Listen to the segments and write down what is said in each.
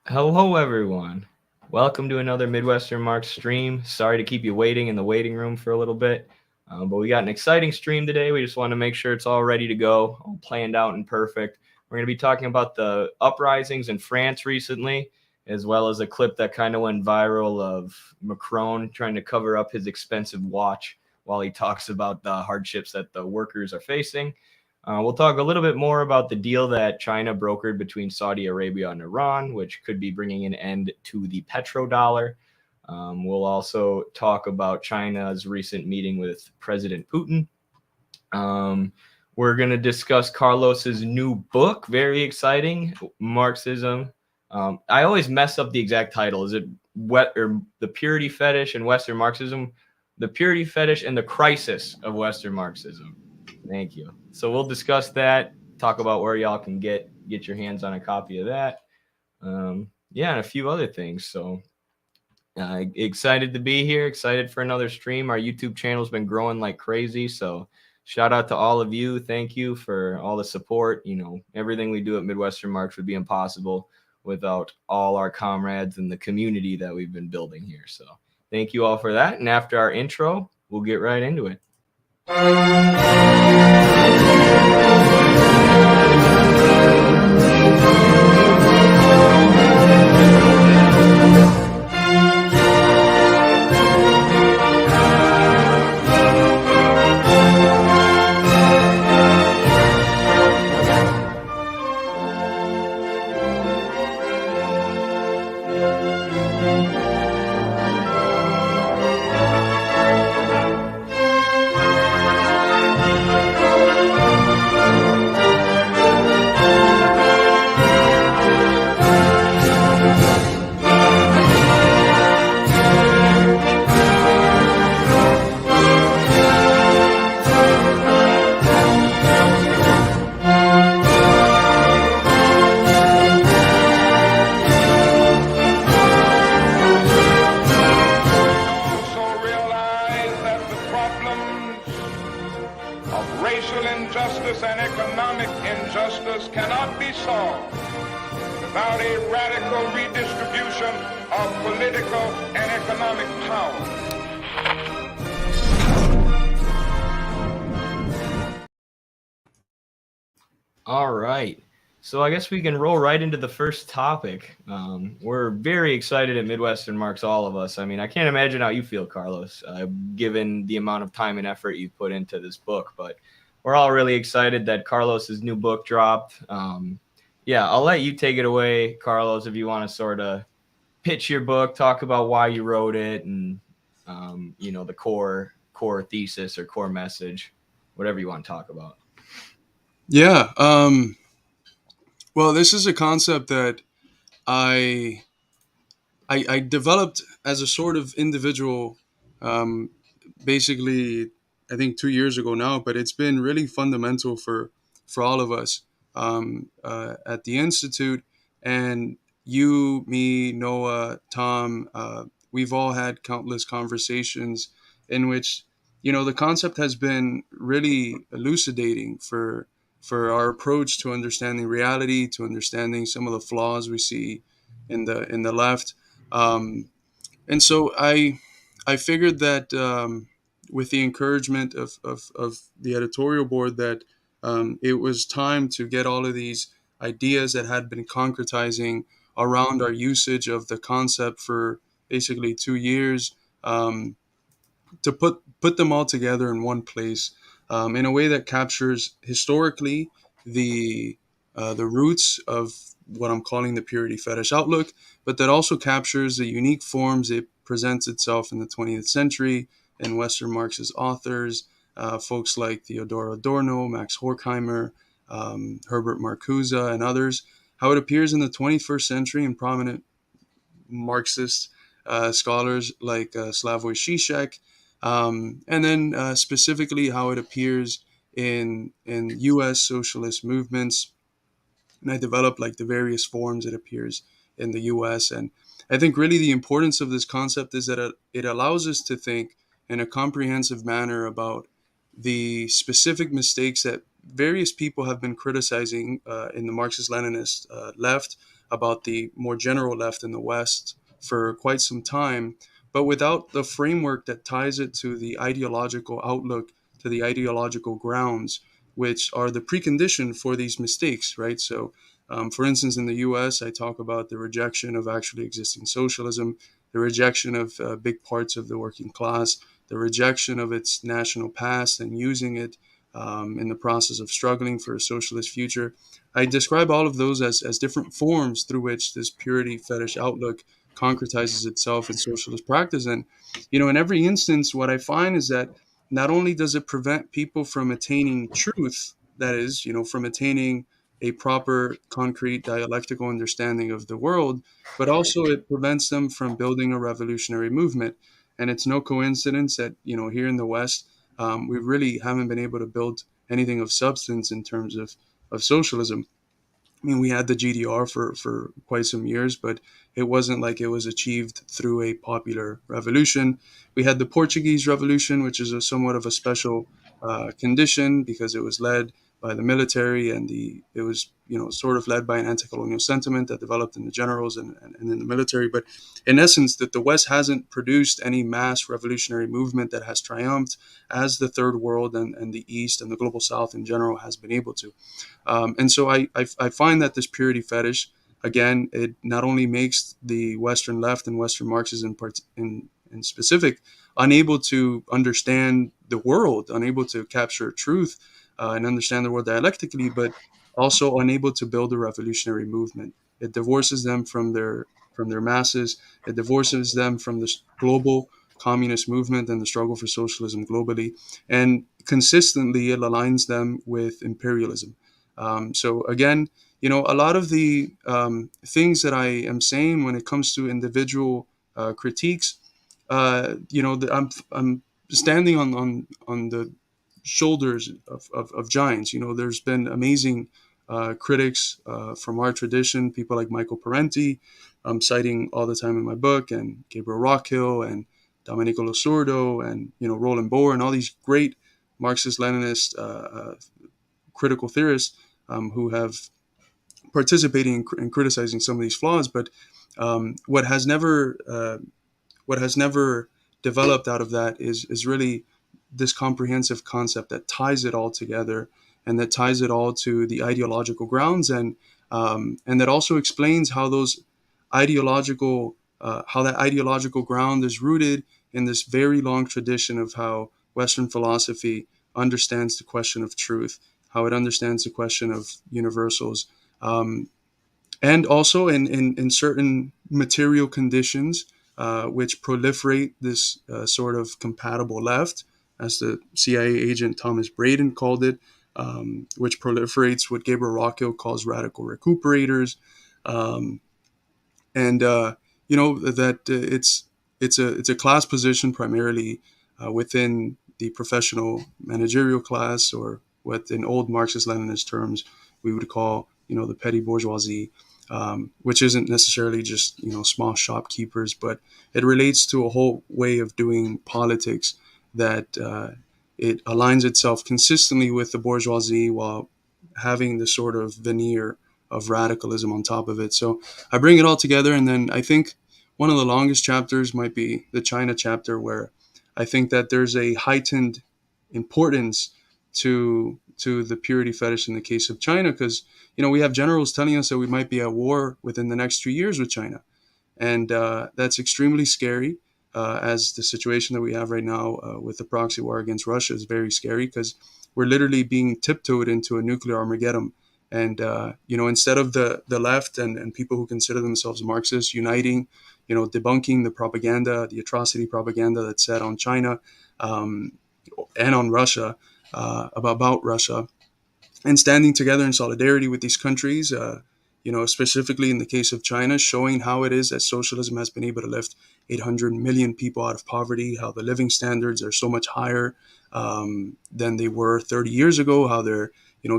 Hello, everyone. Welcome to another Midwestern Marks stream. Sorry to keep you waiting in the waiting room for a little bit, but we got an exciting stream today. We just want to make sure it's all ready to go, all planned out and perfect. We're going to be talking about the uprisings in France recently, as well as a clip that kind of went viral of Macron trying to cover up his expensive watch while he talks about the hardships that the workers are facing. We'll talk a little bit more about the deal that China brokered between Saudi Arabia and Iran, which could be bringing an end to the petrodollar. We'll also talk about China's recent meeting with President Putin. Um, we're going to discuss Carlos's new book, very exciting, Marxism. I always mess up the exact title. Is it the Purity Fetish and Western Marxism? The Purity Fetish and the Crisis of Western Marxism. Thank you. So we'll discuss that, talk about where y'all can get your hands on a copy of that. Yeah, and a few other things. So excited to be here, excited for another stream. Our YouTube channel's been growing like crazy. So shout out to all of you. Thank you for all the support. Everything we do at Midwestern Marks would be impossible without all our comrades and the community that we've been building here. So thank you all for that. And after our intro, we'll get right into it. All right. So I guess we can roll right into the first topic. We're very excited at Midwestern Marks, all of us. I mean, I can't imagine how you feel, Carlos, given the amount of time and effort you've put into this book. But we're all really excited that Carlos's new book dropped. Yeah, I'll let you take it away, Carlos, if you want to sort of pitch your book, talk about why you wrote it, and the core thesis or core message, whatever you want to talk about. Yeah. Well, this is a concept that I I developed as a sort of individual, um, basically, I think 2 years ago now. But it's been really fundamental for all of us at the institute, and you, me, Noah, Tom. We've all had countless conversations in which the concept has been really elucidating for our approach to understanding reality, to understanding some of the flaws we see in the left. um, and so I figured that, with the encouragement of the editorial board, that it was time to get all of these ideas that had been concretizing around our usage of the concept for basically 2 years, to put them all together in one place, in a way that captures historically the roots of what I'm calling the purity fetish outlook, but that also captures the unique forms it presents itself in the 20th century in Western Marxist authors, folks like Theodor Adorno, Max Horkheimer, Herbert Marcuse, and others. How it appears in the 21st century in prominent Marxist scholars like Slavoj Žižek, and then specifically how it appears in U.S. socialist movements. And I developed like the various forms it appears in the U.S. And I think really the importance of this concept is that it allows us to think in a comprehensive manner about the specific mistakes that various people have been criticizing in the Marxist-Leninist left, about the more general left in the West for quite some time, but without the framework that ties it to the ideological outlook, to the ideological grounds, which are the precondition for these mistakes, right? So, for instance, in the US, I talk about the rejection of actually existing socialism, the rejection of big parts of the working class, the rejection of its national past and using it in the process of struggling for a socialist future. I describe all of those as different forms through which this purity fetish outlook concretizes itself in socialist practice. And, in every instance, what I find is that not only does it prevent people from attaining truth, that is, from attaining a proper, concrete, dialectical understanding of the world, but also it prevents them from building a revolutionary movement. And it's no coincidence that, here in the West, we really haven't been able to build anything of substance in terms of socialism. I mean, we had the GDR for quite some years, but it wasn't like it was achieved through a popular revolution. We had the Portuguese Revolution, which is somewhat of a special condition because it was led by the military, and it was sort of led by an anti-colonial sentiment that developed in the generals and in the military. But in essence, that the West hasn't produced any mass revolutionary movement that has triumphed as the Third World and the East and the global South in general has been able to. And so I find that this purity fetish, again, it not only makes the Western left and Western Marxists in specific unable to understand the world, unable to capture truth and understand the world dialectically, but also unable to build a revolutionary movement. It divorces them from their masses. It divorces them from the global communist movement and the struggle for socialism globally. And consistently, it aligns them with imperialism. So again, a lot of the things that I am saying when it comes to individual critiques, I'm standing on the shoulders of giants. There's been amazing critics from our tradition, people like Michael Parenti, I'm citing all the time in my book, and Gabriel Rockhill and Domenico Losurdo and Roland Bohr and all these great Marxist-Leninist critical theorists who have participated in criticizing some of these flaws. But what has never developed out of that is really this comprehensive concept that ties it all together and that ties it all to the ideological grounds, and that also explains how that ideological ground is rooted in this very long tradition of how Western philosophy understands the question of truth, how it understands the question of universals, and also in certain material conditions which proliferate this sort of compatible left, as the CIA agent Thomas Braden called it, which proliferates what Gabriel Rockhill calls radical recuperators, and that it's a class position primarily within the professional managerial class, or what in old Marxist-Leninist terms we would call the petty bourgeoisie, which isn't necessarily just small shopkeepers, but it relates to a whole way of doing politics that it aligns itself consistently with the bourgeoisie while having the sort of veneer of radicalism on top of it. So I bring it all together, and then I think one of the longest chapters might be the China chapter, where I think that there's a heightened importance to the purity fetish in the case of China, because we have generals telling us that we might be at war within the next 2 years with China, and that's extremely scary. As the situation that we have right now with the proxy war against Russia is very scary, because we're literally being tiptoed into a nuclear Armageddon. And instead of the left and people who consider themselves Marxists uniting, debunking the propaganda, the atrocity propaganda that's said on China and on Russia about Russia, and standing together in solidarity with these countries, specifically in the case of China, showing how it is that socialism has been able to lift 800 million people out of poverty, how the living standards are so much higher than they were 30 years ago, how they're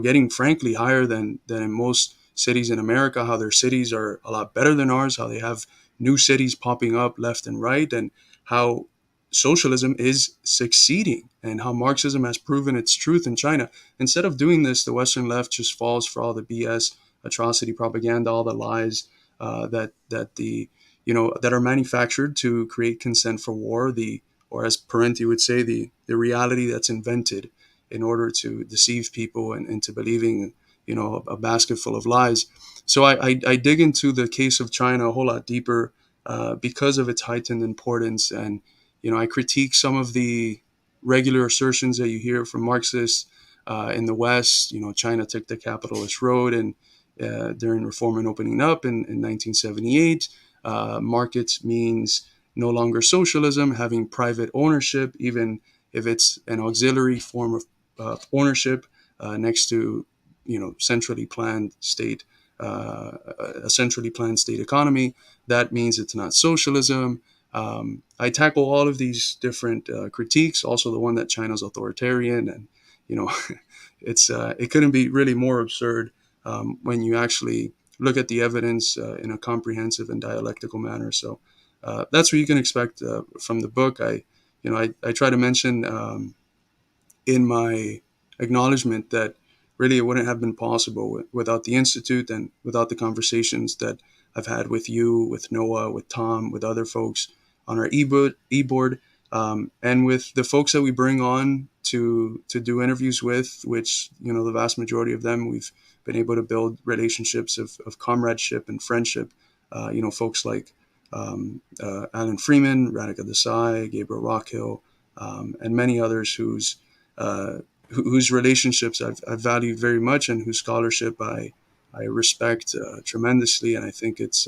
getting frankly higher than in most cities in America, how their cities are a lot better than ours, how they have new cities popping up left and right, and how socialism is succeeding, and how Marxism has proven its truth in China. Instead of doing this, the Western left just falls for all the BS, atrocity propaganda, all the lies, that the that are manufactured to create consent for war, or as Parenti would say, the reality that's invented in order to deceive people and into believing a basket full of lies. So I dig into the case of China a whole lot deeper because of its heightened importance, and I critique some of the regular assertions that you hear from Marxists in the West. China took the capitalist road, and during reform and opening up in 1978, markets means no longer socialism, having private ownership, even if it's an auxiliary form of ownership next to centrally planned state, a centrally planned state economy. That means it's not socialism. I tackle all of these different critiques. Also, the one that China's authoritarian, and it couldn't be really more absurd when you actually look at the evidence in a comprehensive and dialectical manner. So that's what you can expect from the book. I try to mention in my acknowledgement that really it wouldn't have been possible without the Institute and without the conversations that I've had with you, with Noah, with Tom, with other folks on our e-board, and with the folks that we bring on to do interviews with, which, the vast majority of them, we've been able to build relationships of comradeship and friendship. Folks like Alan Freeman, Radhika Desai, Gabriel Rockhill, and many others whose relationships I've valued very much, and whose scholarship I respect tremendously. And I think it's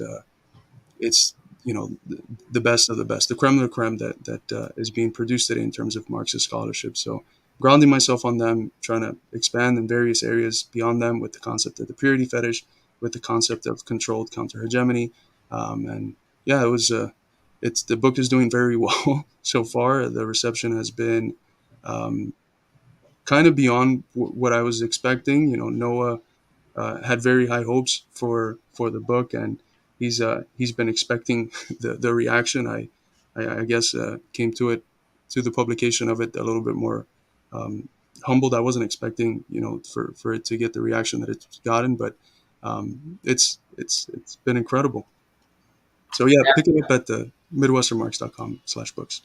the best of the best, the creme de la creme that is being produced today in terms of Marxist scholarship. So grounding myself on them, trying to expand in various areas beyond them with the concept of the purity fetish, with the concept of controlled counter hegemony, and yeah, the book is doing very well so far. The reception has been kind of beyond what I was expecting. Noah had very high hopes for the book, and he's been expecting the reaction. I guess came to the publication of it a little bit more humbled. I wasn't expecting for it to get the reaction that it's gotten, but it's been incredible. So yeah, pick it up at the midwesternmarks.com/books.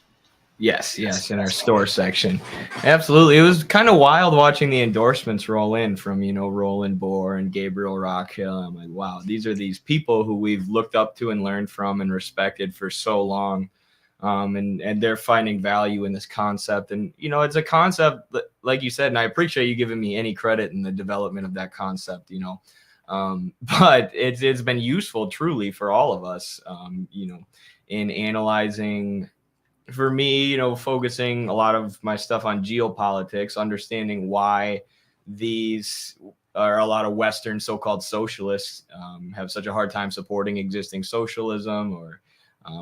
Yes, in our store section. Absolutely. It was kind of wild watching the endorsements roll in from, Roland Bohr and Gabriel Rockhill. I'm like, wow, these are these people who we've looked up to and learned from and respected for so long. And they're finding value in this concept. And, it's a concept that, like you said, and I appreciate you giving me any credit in the development of that concept, but it's been useful truly for all of us, in analyzing. For me, focusing a lot of my stuff on geopolitics, understanding why these are a lot of Western so-called socialists have such a hard time supporting existing socialism, or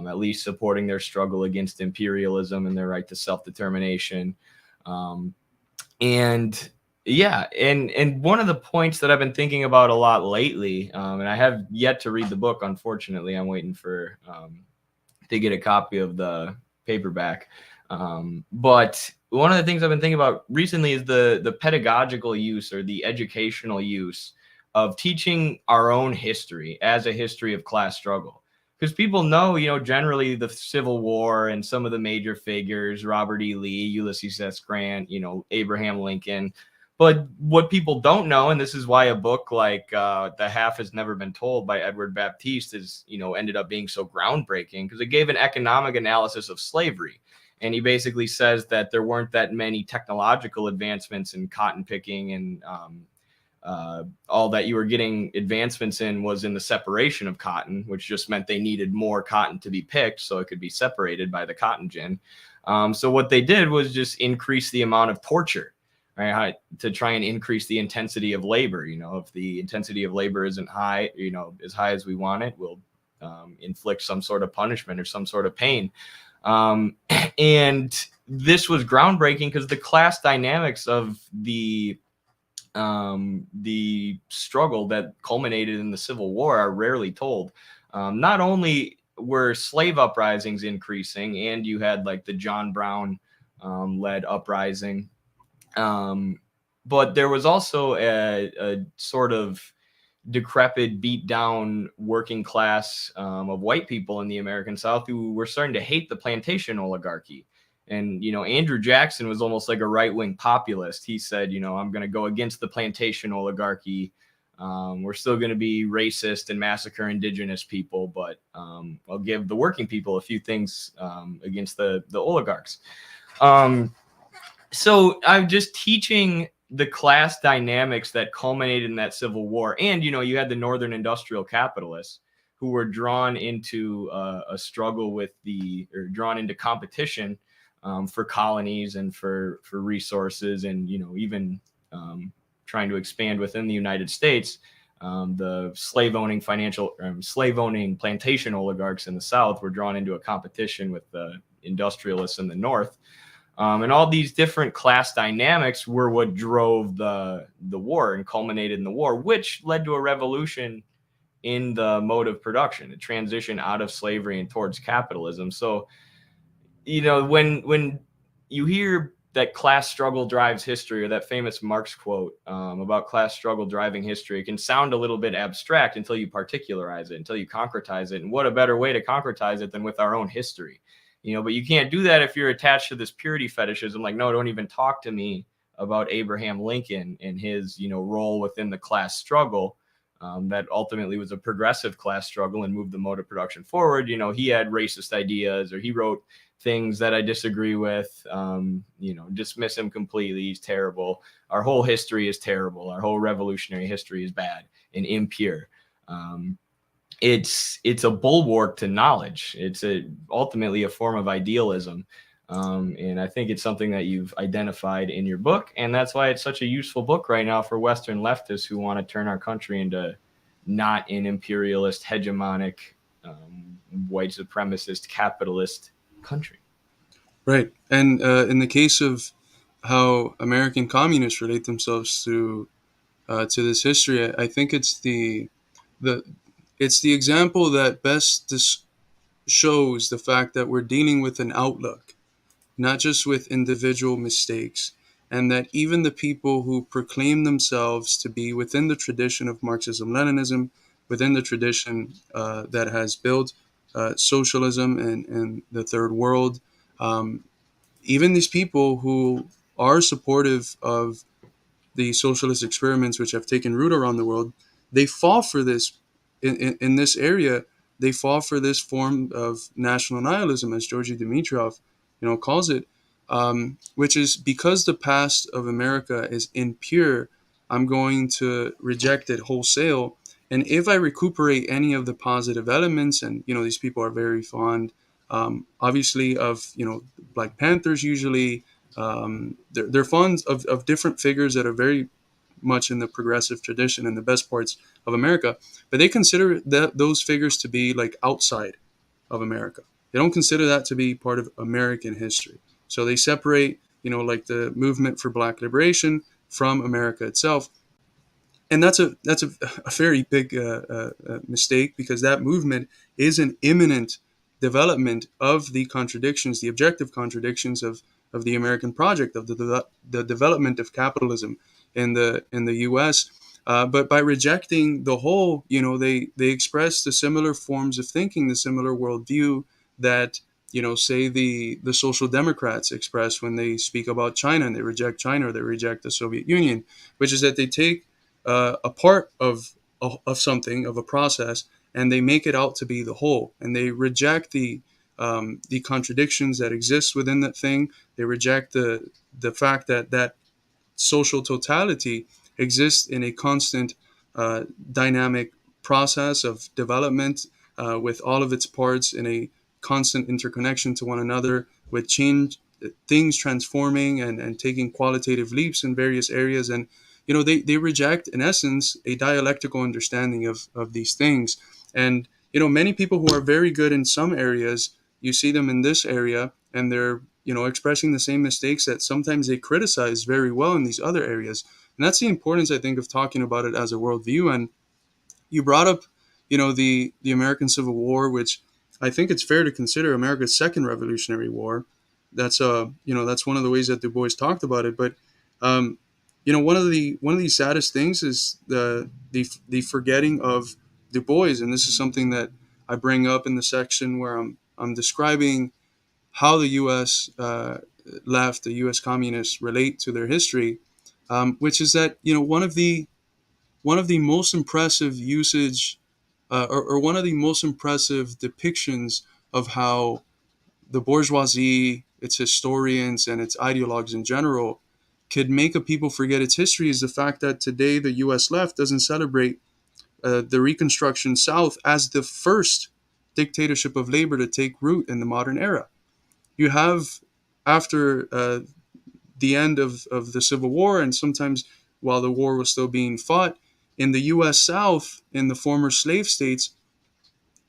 at least supporting their struggle against imperialism and their right to self-determination. And yeah, and one of the points that I've been thinking about a lot lately, and I have yet to read the book, unfortunately. I'm waiting for to get a copy of the paperback. But one of the things I've been thinking about recently is the pedagogical use, or the educational use, of teaching our own history as a history of class struggle. Because people know, generally the Civil War and some of the major figures, Robert E. Lee, Ulysses S. Grant, Abraham Lincoln. But what people don't know, and this is why a book like The Half Has Never Been Told by Edward Baptiste is, ended up being so groundbreaking, because it gave an economic analysis of slavery. And he basically says that there weren't that many technological advancements in cotton picking, and all that you were getting advancements in was in the separation of cotton, which just meant they needed more cotton to be picked so it could be separated by the cotton gin. So what they did was just increase the amount of torture, right, to try and increase the intensity of labor. If the intensity of labor isn't high, as high as we want it, we'll inflict some sort of punishment or some sort of pain. And this was groundbreaking because the class dynamics of the struggle that culminated in the Civil War are rarely told. Not only were slave uprisings increasing, and you had like the John Brown led uprising, but there was also a sort of decrepit, beat down working class of white people in the American South who were starting to hate the plantation oligarchy. And, Andrew Jackson was almost like a right wing populist. He said, I'm going to go against the plantation oligarchy. We're still going to be racist and massacre indigenous people, but I'll give the working people a few things against the oligarchs. So I'm just teaching the class dynamics that culminated in that Civil War. And, you had the Northern industrial capitalists who were drawn into a struggle or drawn into competition for colonies and for resources, and, even trying to expand within the United States. The slave-owning plantation oligarchs in the South were drawn into a competition with the industrialists in the North. And all these different class dynamics were what drove the war and culminated in the war, which led to a revolution in the mode of production, a transition out of slavery and towards capitalism. So, when you hear that class struggle drives history, or that famous Marx quote about class struggle driving history, it can sound a little bit abstract until you particularize it, until you concretize it. And what a better way to concretize it than with our own history? But you can't do that if you're attached to this purity fetishism. Like, no, don't even talk to me about Abraham Lincoln and his, role within the class struggle. That ultimately was a progressive class struggle and moved the mode of production forward. He had racist ideas, or he wrote things that I disagree with, dismiss him completely. He's terrible. Our whole history is terrible. Our whole revolutionary history is bad and impure. It's a bulwark to knowledge. It's ultimately a form of idealism. And I think it's something that you've identified in your book. And that's why it's such a useful book right now for Western leftists who want to turn our country into not an imperialist, hegemonic, white supremacist, capitalist country. Right. And in the case of how American communists relate themselves to this history, I think it's the example that best shows the fact that we're dealing with an outlook, not just with individual mistakes, and that even the people who proclaim themselves to be within the tradition of Marxism-Leninism, within the tradition that has built socialism and the third world, even these people who are supportive of the socialist experiments which have taken root around the world, they fall for this in this area. They fall for this form of national nihilism, as Georgy Dimitrov, calls it, which is because the past of America is impure. I'm going to reject it wholesale, and if I recuperate any of the positive elements, and these people are very fond, obviously, of Black Panthers. Usually, they're fond of different figures that are very much in the progressive tradition and the best parts of America, but they consider those figures to be like outside of America. They don't consider that to be part of American history. So they separate, like the movement for Black liberation from America itself. And that's a very big mistake, because that movement is an imminent development of the contradictions, the objective contradictions of the American project, of the development of capitalism in the U.S. But by rejecting the whole, they express the similar forms of thinking, the similar worldview that say the Social Democrats express when they speak about China, and they reject China, or they reject the Soviet Union, which is that they take a part of something, of a process, and they make it out to be the whole, and they reject the contradictions that exist within that thing. They reject the fact that social totality exists in a constant dynamic process of development, with all of its parts in a constant interconnection to one another, with things transforming and taking qualitative leaps in various areas. And they reject, in essence, a dialectical understanding of these things. And many people who are very good in some areas, you see them in this area, and they're expressing the same mistakes that sometimes they criticize very well in these other areas. And that's the importance, I think, of talking about it as a worldview. And you brought up, the American Civil War, which I think it's fair to consider America's second Revolutionary War. That's that's one of the ways that Du Bois talked about it. But one of the saddest things is the forgetting of Du Bois, and this is something that I bring up in the section where I'm describing how the U.S. Left, the U.S. communists relate to their history, which is that one of the most impressive usage, or one of the most impressive depictions of how the bourgeoisie, its historians, and its ideologues in general could make a people forget its history is the fact that today the U.S. left doesn't celebrate the Reconstruction South as the first dictatorship of labor to take root in the modern era. You have, after the end of the Civil War, and sometimes while the war was still being fought, in the U.S. South, in the former slave states,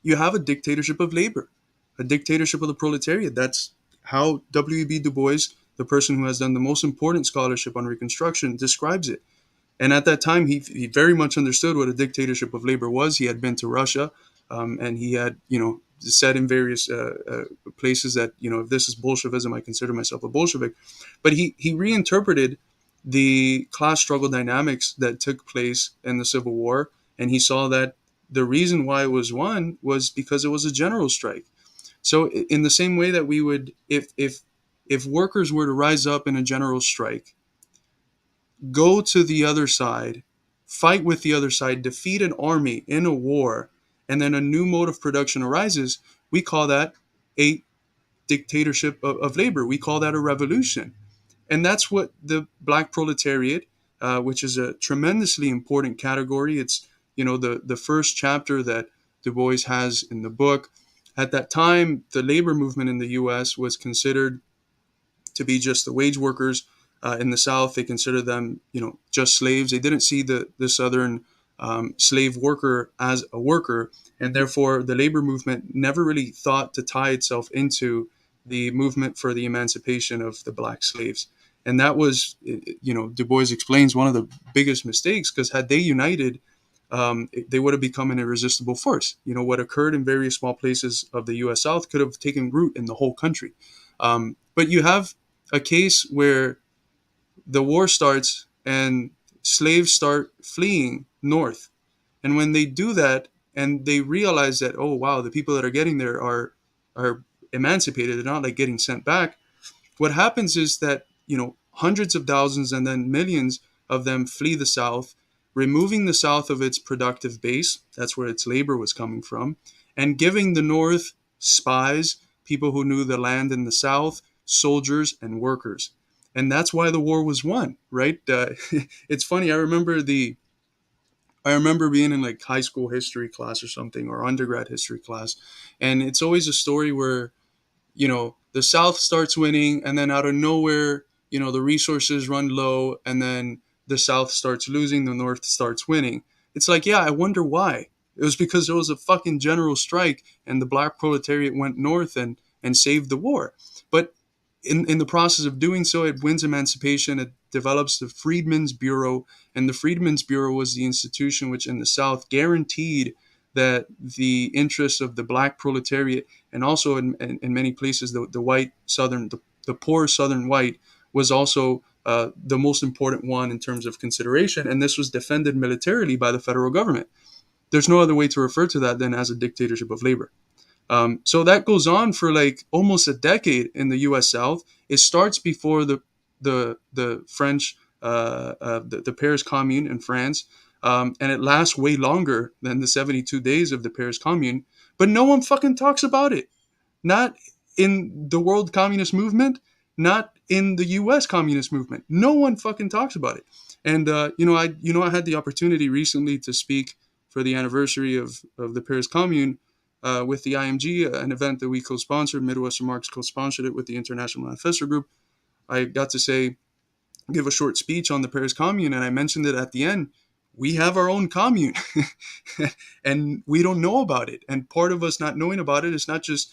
you have a dictatorship of labor, a dictatorship of the proletariat. That's how W.E.B. Du Bois, the person who has done the most important scholarship on Reconstruction, describes it. And at that time, he very much understood what a dictatorship of labor was. He had been to Russia, and he had, said in various places that, if this is Bolshevism, I consider myself a Bolshevik. But he reinterpreted the class struggle dynamics that took place in the Civil War, and he saw that the reason why it was won was because it was a general strike. So in the same way that we would, if workers were to rise up in a general strike, go to the other side, fight with the other side, defeat an army in a war, and then a new mode of production arises, we call that a dictatorship of labor. We call that a revolution. And that's what the black proletariat, which is a tremendously important category. It's, the first chapter that Du Bois has in the book. At that time, the labor movement in the U.S. was considered to be just the wage workers. In the South, they considered them, just slaves. They didn't see the Southern slave worker as a worker, and therefore the labor movement never really thought to tie itself into the movement for the emancipation of the black slaves. And that was, Du Bois explains, one of the biggest mistakes, because had they united, they would have become an irresistible force. What occurred in various small places of the U.S. South could have taken root in the whole country. But you have a case where the war starts and slaves start fleeing north. And when they do that and they realize that, oh, wow, the people that are getting there are emancipated, they're not like getting sent back. What happens is that, hundreds of thousands and then millions of them flee the South, removing the South of its productive base. That's where its labor was coming from, and giving the North spies, people who knew the land in the South, soldiers and workers. And that's why the war was won, right? It's funny. I remember being in like high school history class or something, or undergrad history class, and it's always a story where, the South starts winning, and then out of nowhere, the resources run low, and then the South starts losing, the North starts winning. It's like, yeah, I wonder why. It was because there was a fucking general strike, and the black proletariat went north and saved the war. But in the process of doing so, it wins emancipation. It develops the Freedmen's Bureau, and the Freedmen's Bureau was the institution which in the South guaranteed that the interests of the black proletariat, and also in many places the white Southern, the poor Southern white, was also the most important one in terms of consideration. And this was defended militarily by the federal government. There's no other way to refer to that than as a dictatorship of labor. So that goes on for like almost a decade in the U.S. South. It starts before the French, the Paris Commune in France, and it lasts way longer than the 72 days of the Paris Commune. But no one fucking talks about it. Not in the world communist movement, not in the U.S. communist movement. No one fucking talks about it. And I had the opportunity recently to speak for the anniversary of the Paris Commune. With the IMG, an event that we co-sponsored, Midwestern Marx co-sponsored it with the International Manifesto Group. I got to give a short speech on the Paris Commune, and I mentioned it at the end. We have our own commune, and we don't know about it. And part of us not knowing about it is not just,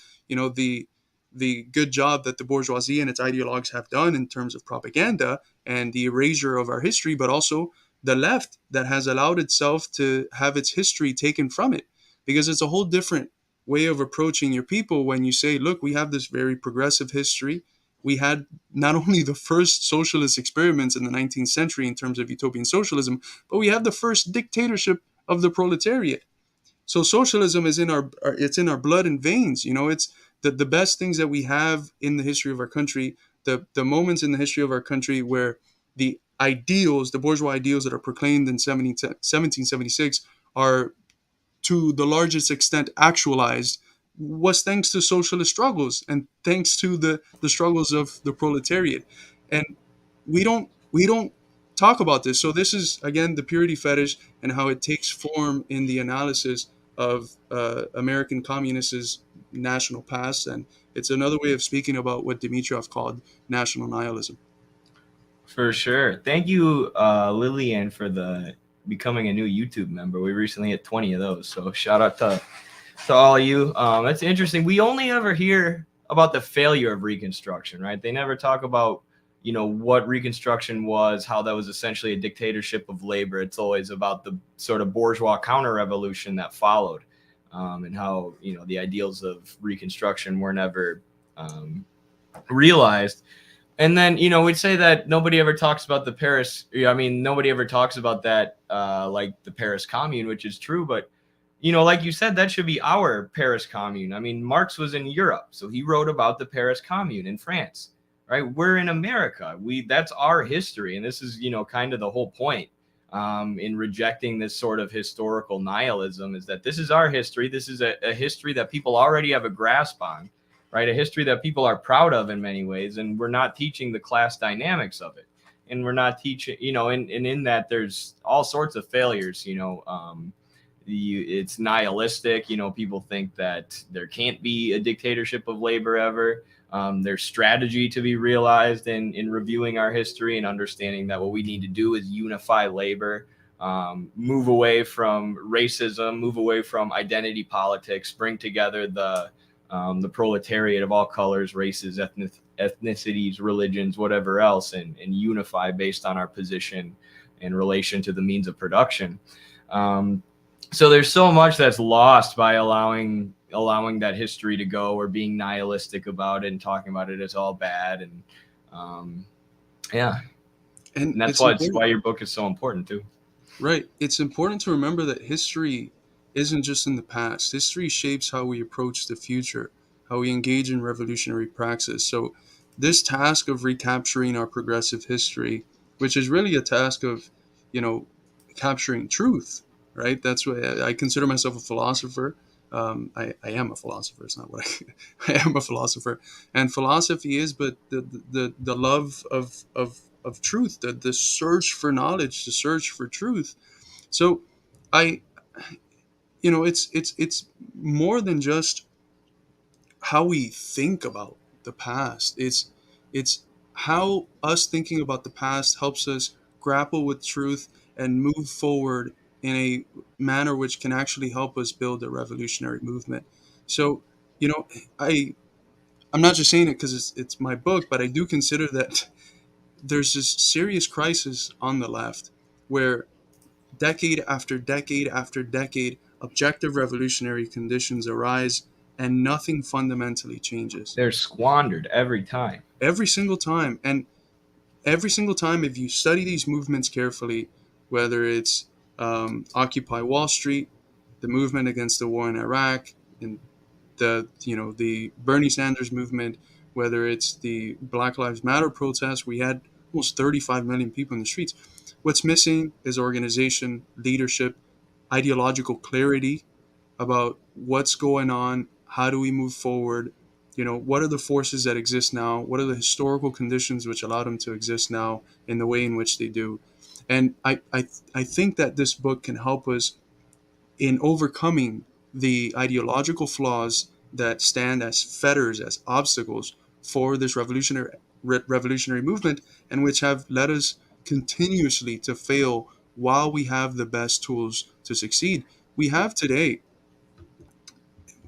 the good job that the bourgeoisie and its ideologues have done in terms of propaganda and the erasure of our history, but also the left that has allowed itself to have its history taken from it, because it's a whole different way of approaching your people when you say, look, we have this very progressive history, we had not only the first socialist experiments in the 19th century in terms of utopian socialism, but we have the first dictatorship of the proletariat. So socialism is in it's in our blood and veins. It's the best things that we have in the history of our country. The moments in the history of our country where the ideals, the bourgeois ideals that are proclaimed in 1776 are to the largest extent actualized, was thanks to socialist struggles and thanks to the struggles of the proletariat. And we don't talk about this. So this is again the purity fetish and how it takes form in the analysis of American communists' national past, and it's another way of speaking about what Dimitrov called national nihilism. For sure. Thank you, Lillian, for the becoming a new YouTube member. We recently hit 20 of those, so shout out to all of you. That's interesting. We only ever hear about the failure of Reconstruction, right? They never talk about, what Reconstruction was, how that was essentially a dictatorship of labor. It's always about the sort of bourgeois counter-revolution that followed, and how, the ideals of Reconstruction were never realized. And then, we'd say that nobody ever talks about the Paris. I mean, nobody ever talks about that, like the Paris Commune, which is true. But, like you said, that should be our Paris Commune. I mean, Marx was in Europe, so he wrote about the Paris Commune in France, right? We're in America. That's our history. And this is, kind of the whole point in rejecting this sort of historical nihilism, is that this is our history. This is a history that people already have a grasp on, right? A history that people are proud of in many ways, and we're not teaching the class dynamics of it. And we're not teaching, and in that there's all sorts of failures, it's nihilistic. People think that there can't be a dictatorship of labor ever. There's strategy to be realized in reviewing our history and understanding that what we need to do is unify labor, move away from racism, move away from identity politics, bring together the proletariat of all colors, races, ethnicities, religions, whatever else, and unify based on our position in relation to the means of production. So there's so much that's lost by allowing that history to go, or being nihilistic about it and talking about it as all bad. And yeah, And that's it's why important. your book is so important too. Right. It's important to remember that history isn't just in the past. History shapes how we approach the future, how we engage in revolutionary praxis. So, this task of recapturing our progressive history, which is really a task of, you know, capturing truth, right? That's why I consider myself a philosopher. I am a philosopher. It's not what I am a philosopher. And philosophy is, but the love of truth, the search for knowledge, the search for truth. So I, it's more than just how we think about the past. It's how us thinking about the past helps us grapple with truth and move forward in a manner which can actually help us build a revolutionary movement. So, you know, I I'm not just saying it because it's my book, but I do consider that there's this serious crisis on the left where decade after decade after decade, objective revolutionary conditions arise and nothing fundamentally changes. They're squandered every time. Every single time. And every single time, if you study these movements carefully, whether it's Occupy Wall Street, the movement against the war in Iraq, and the Bernie Sanders movement, whether it's the Black Lives Matter protests, we had almost 35 million people in the streets. What's missing is organization, leadership, ideological clarity about what's going on, how do we move forward, what are the forces that exist now, what are the historical conditions which allow them to exist now in the way in which they do. And I think that this book can help us in overcoming the ideological flaws that stand as fetters, as obstacles for this revolutionary movement, and which have led us continuously to fail while we have the best tools to succeed. We have today,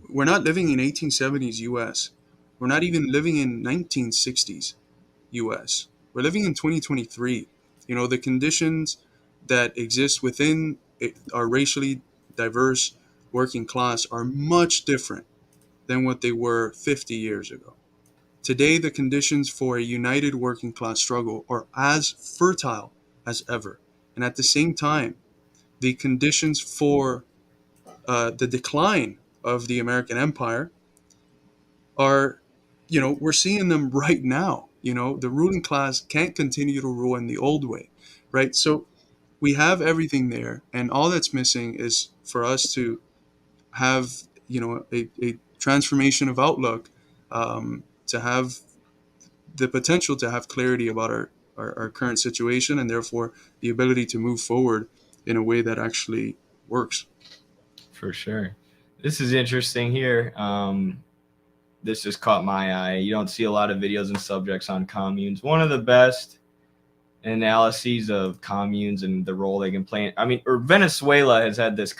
we're not living in 1870s US. We're not even living in 1960s US. We're living in 2023. The conditions that exist within our racially diverse working class are much different than what they were 50 years ago. Today, the conditions for a united working class struggle are as fertile as ever. And at the same time, the conditions for the decline of the American empire are, we're seeing them right now. The ruling class can't continue to rule in the old way, right? So we have everything there, and all that's missing is for us to have, a transformation of outlook, to have the potential to have clarity about our current situation, and therefore the ability to move forward in a way that actually works. For sure. This is interesting here. This just caught my eye. You don't see a lot of videos and subjects on communes. One of the best analyses of communes and the role they can play. I mean, Venezuela has had this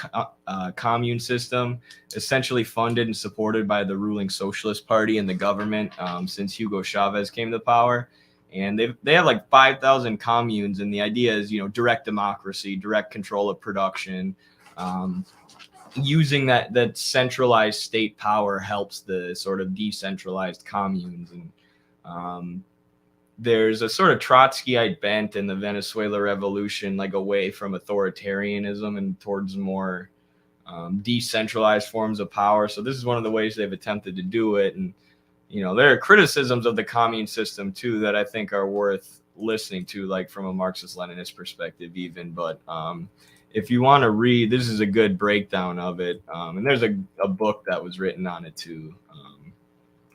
commune system essentially funded and supported by the ruling Socialist Party and the government since Hugo Chavez came to power. And they have like 5,000 communes, and the idea is, direct democracy, direct control of production. Using that centralized state power helps the sort of decentralized communes. And there's a sort of Trotskyite bent in the Venezuela revolution, like away from authoritarianism and towards more decentralized forms of power. So this is one of the ways they've attempted to do it. And, there are criticisms of the commune system too that I think are worth listening to, like from a Marxist-Leninist perspective even. But if you want to read, this is a good breakdown of it. And there's a book that was written on it too.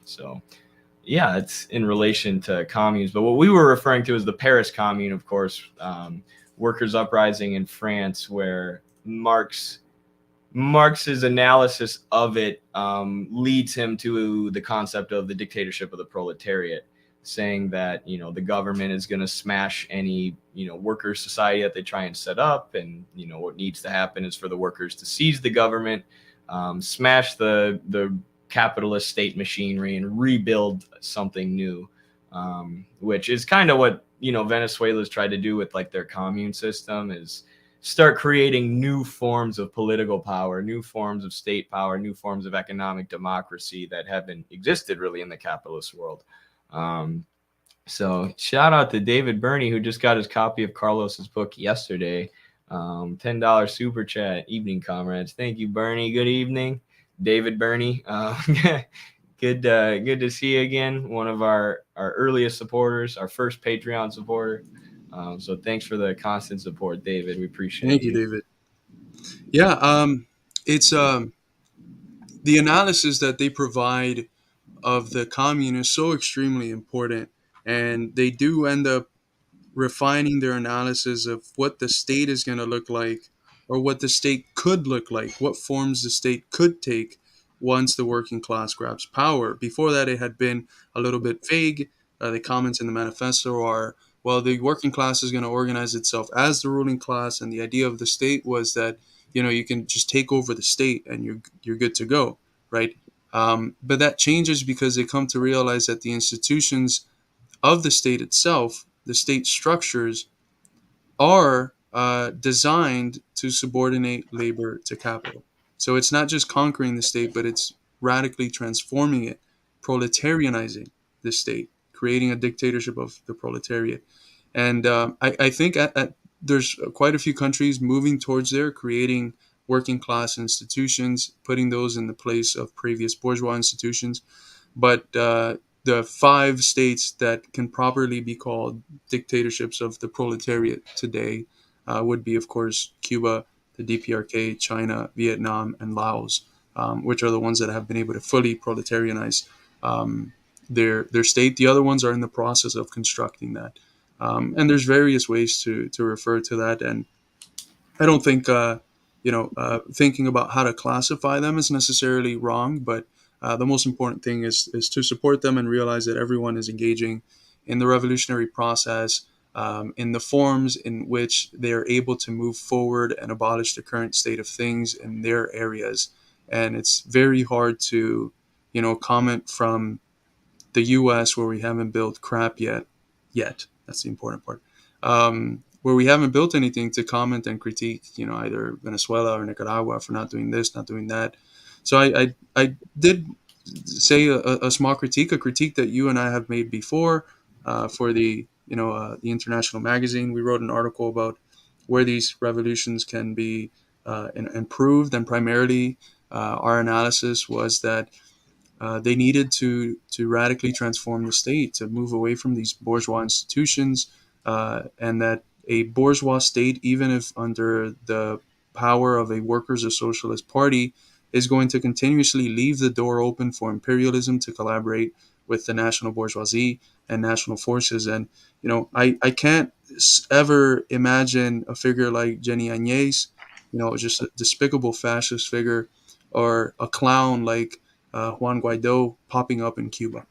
So yeah, it's in relation to communes. But what we were referring to is the Paris Commune, of course, workers' uprising in France, where Marx's analysis of it leads him to the concept of the dictatorship of the proletariat, saying that, the government is going to smash any, worker society that they try and set up. And, what needs to happen is for the workers to seize the government, smash the capitalist state machinery and rebuild something new, which is kind of what, Venezuela's tried to do with like their commune system, is start creating new forms of political power, new forms of state power, new forms of economic democracy that haven't existed really in the capitalist world. So shout out to David Burney, who just got his copy of Carlos's book yesterday. $10 super chat, evening comrades. Thank you, Bernie. Good evening, David Burney. Good to see you again. One of our earliest supporters, our first Patreon supporter. So thanks for the constant support, David. We appreciate it. Thank you, David. Yeah, it's the analysis that they provide of the commune is so extremely important, and they do end up refining their analysis of what the state is going to look like, or what the state could look like, what forms the state could take once the working class grabs power. Before that, it had been a little bit vague. The comments in the manifesto are, well, the working class is going to organize itself as the ruling class, and the idea of the state was that, you can just take over the state and you're good to go, right? But that changes because they come to realize that the institutions of the state itself, the state structures, are designed to subordinate labor to capital. So it's not just conquering the state, but it's radically transforming it, proletarianizing the state, creating a dictatorship of the proletariat. And I think there's quite a few countries moving towards there, creating working class institutions, putting those in the place of previous bourgeois institutions. But the 5 states that can properly be called dictatorships of the proletariat today would be, of course, Cuba, the DPRK, China, Vietnam, and Laos, which are the ones that have been able to fully proletarianize their state. The other ones are in the process of constructing that. And there's various ways to refer to that. And I don't think, thinking about how to classify them is necessarily wrong, but the most important thing is to support them and realize that everyone is engaging in the revolutionary process, in the forms in which they are able to move forward and abolish the current state of things in their areas. And it's very hard to, comment from the U.S. where we haven't built crap yet. That's the important part. Where we haven't built anything to comment and critique, either Venezuela or Nicaragua for not doing this, not doing that. So I did say a small critique, a critique that you and I have made before for the International Magazine. We wrote an article about where these revolutions can be improved, and primarily our analysis was that they needed to radically transform the state, to move away from these bourgeois institutions, and that a bourgeois state, even if under the power of a workers' or socialist party, is going to continuously leave the door open for imperialism to collaborate with the national bourgeoisie and national forces. And I can't ever imagine a figure like Jenny Agnes, just a despicable fascist figure, or a clown like Juan Guaido popping up in Cuba.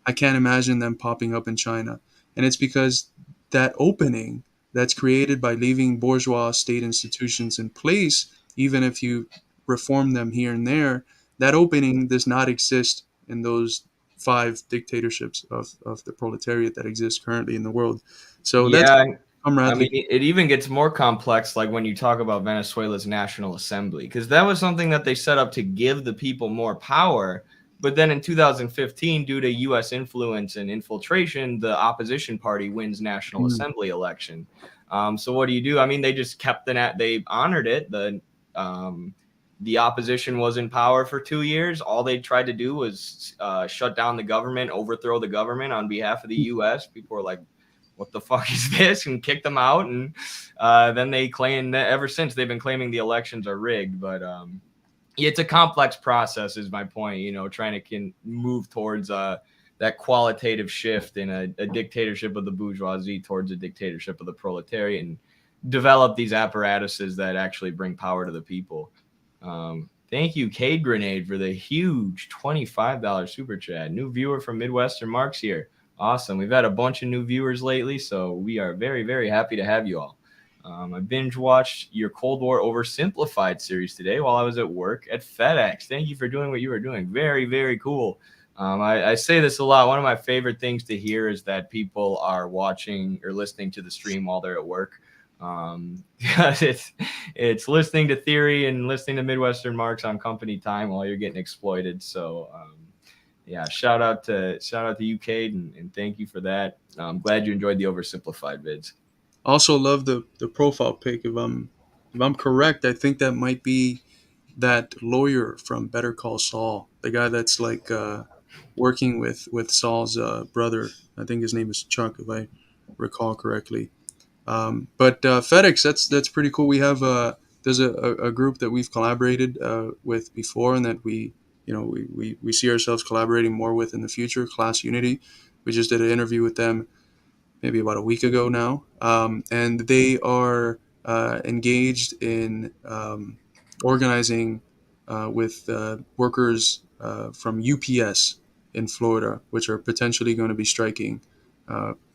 I can't imagine them popping up in China. And it's because that opening that's created by leaving bourgeois state institutions in place, even if you reform them here and there, that opening does not exist in those five dictatorships of the proletariat that exist currently in the world. So that's Yeah, I comradely. mean, it even gets more complex, like when you talk about Venezuela's National Assembly, because that was something that they set up to give the people more power. But then in 2015, due to U.S. influence and infiltration, the opposition party wins National Mm, Assembly election. So what do? I mean, they just kept they honored it. Um, the opposition was in power for 2 years. All they tried to do was shut down the government, overthrow the government on behalf of the U.S. People were like, what the fuck is this, and kicked them out. And then they claim that ever since they've been claiming the elections are rigged. But it's a complex process, is my point. Trying to move towards that qualitative shift in a dictatorship of the bourgeoisie towards a dictatorship of the proletariat, and develop these apparatuses that actually bring power to the people. Thank you, Cade Grenade, for the huge $25 super chat. New viewer from Midwestern Marks here. Awesome. We've had a bunch of new viewers lately, so we are very, very happy to have you all. I binge watched your Cold War Oversimplified series today while I was at work at FedEx. Thank you for doing what you were doing. Very, very cool. I say this a lot. One of my favorite things to hear is that people are watching or listening to the stream while they're at work. It's listening to theory and listening to Midwestern Marks on company time while you're getting exploited. So yeah, shout out to you, Cade, and thank you for that. I'm glad you enjoyed the oversimplified vids. Also love the profile pic. If I'm correct, I think that might be that lawyer from Better Call Saul, the guy that's like working with Saul's brother. I think his name is Chuck, if I recall correctly. But FedEx, that's pretty cool. We have there's a group that we've collaborated with before, and that we see ourselves collaborating more with in the future. Class Unity. We just did an interview with them maybe about a week ago now, and they are engaged in organizing with workers from UPS in Florida, which are potentially going to be striking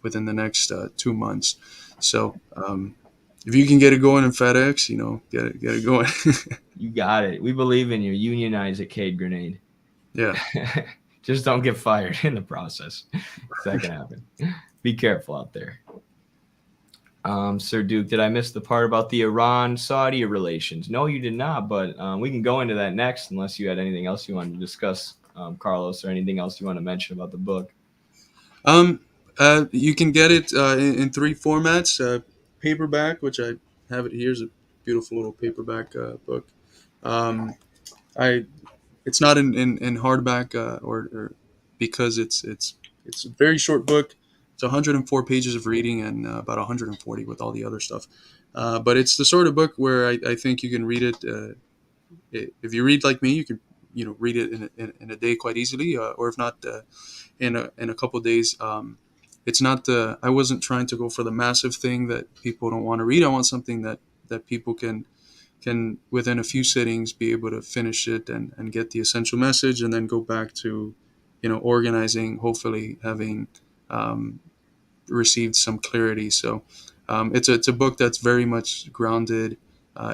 within the next 2 months. So if you can get it going in FedEx, get it going. You got it. We believe in you. Unionize at Cade Grenade. Yeah. Just don't get fired in the process. That can happen. Be careful out there. Sir Duke, did I miss the part about the Iran-Saudi relations? No, you did not, but we can go into that next unless you had anything else you wanted to discuss, Carlos, or anything else you want to mention about the book. You can get it in three formats. Paperback, which I have it here, is a beautiful little paperback book. Um, I It's not in hardback or because it's a very short book. It's 104 pages of reading and about 140 with all the other stuff. But it's the sort of book where I think you can read it. If you read like me, you can read it in a day quite easily, or if not, in a couple of days. It's not the I wasn't trying to go for the massive thing that people don't want to read. I want something that people can within a few sittings be able to finish it and get the essential message, and then go back to organizing, hopefully having received some clarity. So it's a book that's very much grounded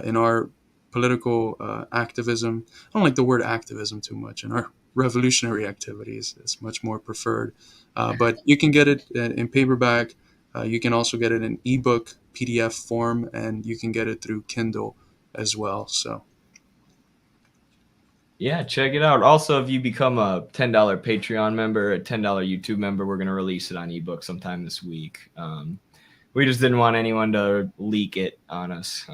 in our political activism. I don't like the word activism too much. In our revolutionary activities, it's much more preferred. But you can get it in paperback. You can also get it in ebook PDF form, and you can get it through Kindle as well. So Yeah, check it out. Also, if you become a $10 Patreon member, a $10 YouTube member, we're going to release it on ebook sometime this week. We just didn't want anyone to leak it on us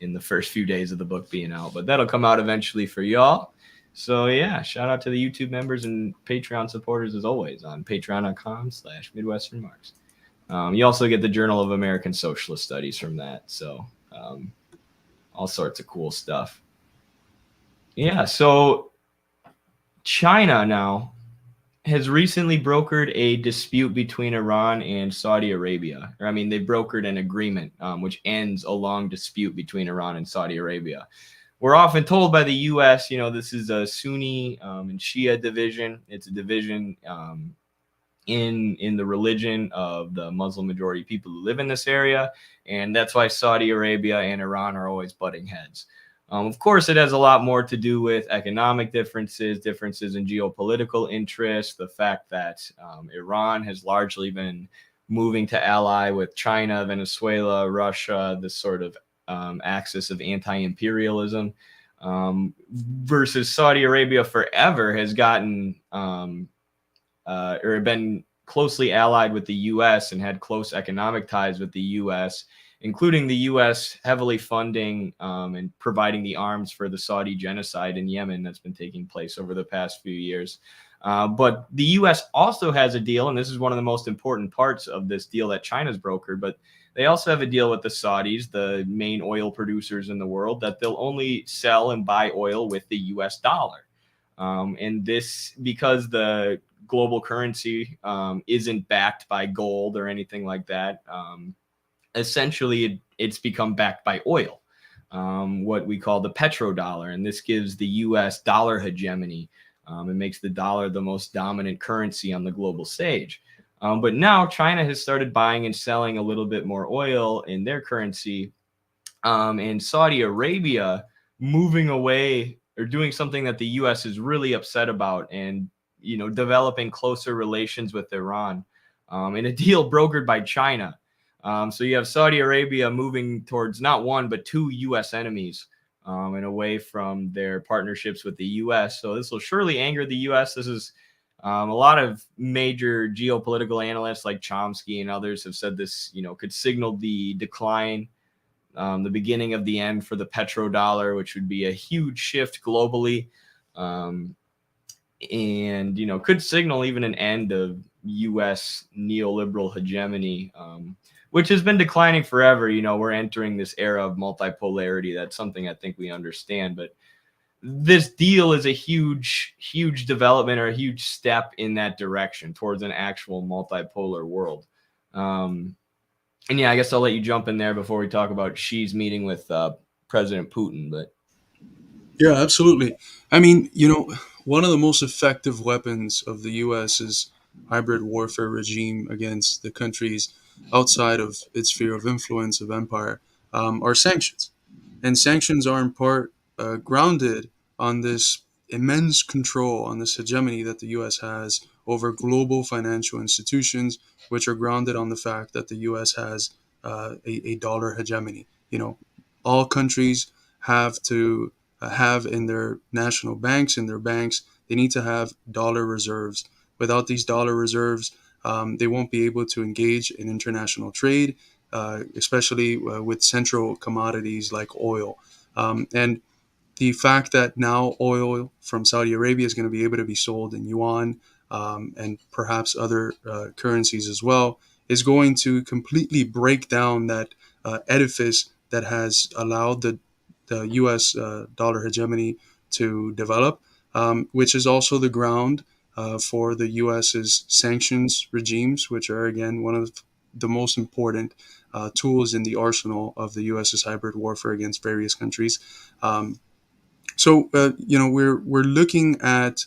in the first few days of the book being out, but that'll come out eventually for y'all. So yeah, shout out to the YouTube members and Patreon supporters as always on patreon.com/MidwesternMarks. You also get the Journal of American Socialist Studies from that. So all sorts of cool stuff. Yeah, so China now has recently brokered a dispute between Iran and Saudi Arabia. Or, I mean, they brokered an agreement which ends a long dispute between Iran and Saudi Arabia. We're often told by the U.S., this is a Sunni and Shia division. It's a division in the religion of the Muslim majority people who live in this area, and that's why Saudi Arabia and Iran are always butting heads. Of course, it has a lot more to do with economic differences in geopolitical interests, the fact that Iran has largely been moving to ally with China, Venezuela, Russia, this sort of axis of anti-imperialism, versus Saudi Arabia forever has gotten or been closely allied with the U.S. and had close economic ties with the U.S., including the U.S. heavily funding and providing the arms for the Saudi genocide in Yemen that's been taking place over the past few years. But the U.S. also has a deal, and this is one of the most important parts of this deal that China's brokered, but they also have a deal with the Saudis, the main oil producers in the world, that they'll only sell and buy oil with the U.S. dollar. And this, because the global currency isn't backed by gold or anything like that, essentially it's become backed by oil, what we call the petrodollar. And this gives the US dollar hegemony. It makes the dollar the most dominant currency on the global stage. But now China has started buying and selling a little bit more oil in their currency. And Saudi Arabia moving away or doing something that the US is really upset about, and developing closer relations with Iran in a deal brokered by China. So you have Saudi Arabia moving towards not one, but two U.S. enemies and away from their partnerships with the U.S. So this will surely anger the U.S. This is a lot of major geopolitical analysts like Chomsky and others have said this, could signal the decline, the beginning of the end for the petrodollar, which would be a huge shift globally. And could signal even an end of U.S. neoliberal hegemony, which has been declining forever. We're entering this era of multipolarity. That's something I think we understand, but this deal is a huge development, or a huge step in that direction towards an actual multipolar world. And yeah, I guess I'll let you jump in there before we talk about Xi's meeting with President Putin. But Yeah, absolutely. I mean, one of the most effective weapons of the U.S.'s hybrid warfare regime against the countries outside of its sphere of influence of empire are sanctions. And sanctions are in part grounded on this immense control, on this hegemony that the U.S. has over global financial institutions, which are grounded on the fact that the U.S. has a dollar hegemony. All countries have to have in their national banks, in their banks, they need to have dollar reserves. Without these dollar reserves, they won't be able to engage in international trade, especially with central commodities like oil. And the fact that now oil from Saudi Arabia is going to be able to be sold in yuan and perhaps other currencies as well is going to completely break down that edifice that has allowed the U.S. Dollar hegemony to develop, which is also the ground for the U.S.'s sanctions regimes, which are, again, one of the most important tools in the arsenal of the U.S.'s hybrid warfare against various countries. We're looking at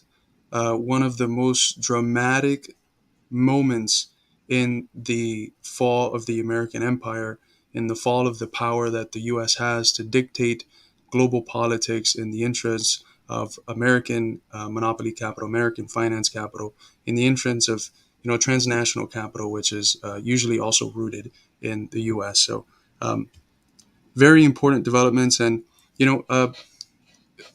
one of the most dramatic moments in the fall of the American empire, in the fall of the power that the U.S. has to dictate global politics in the interests of American monopoly capital, American finance capital, in the interests of transnational capital, which is usually also rooted in the U.S. So very important developments, and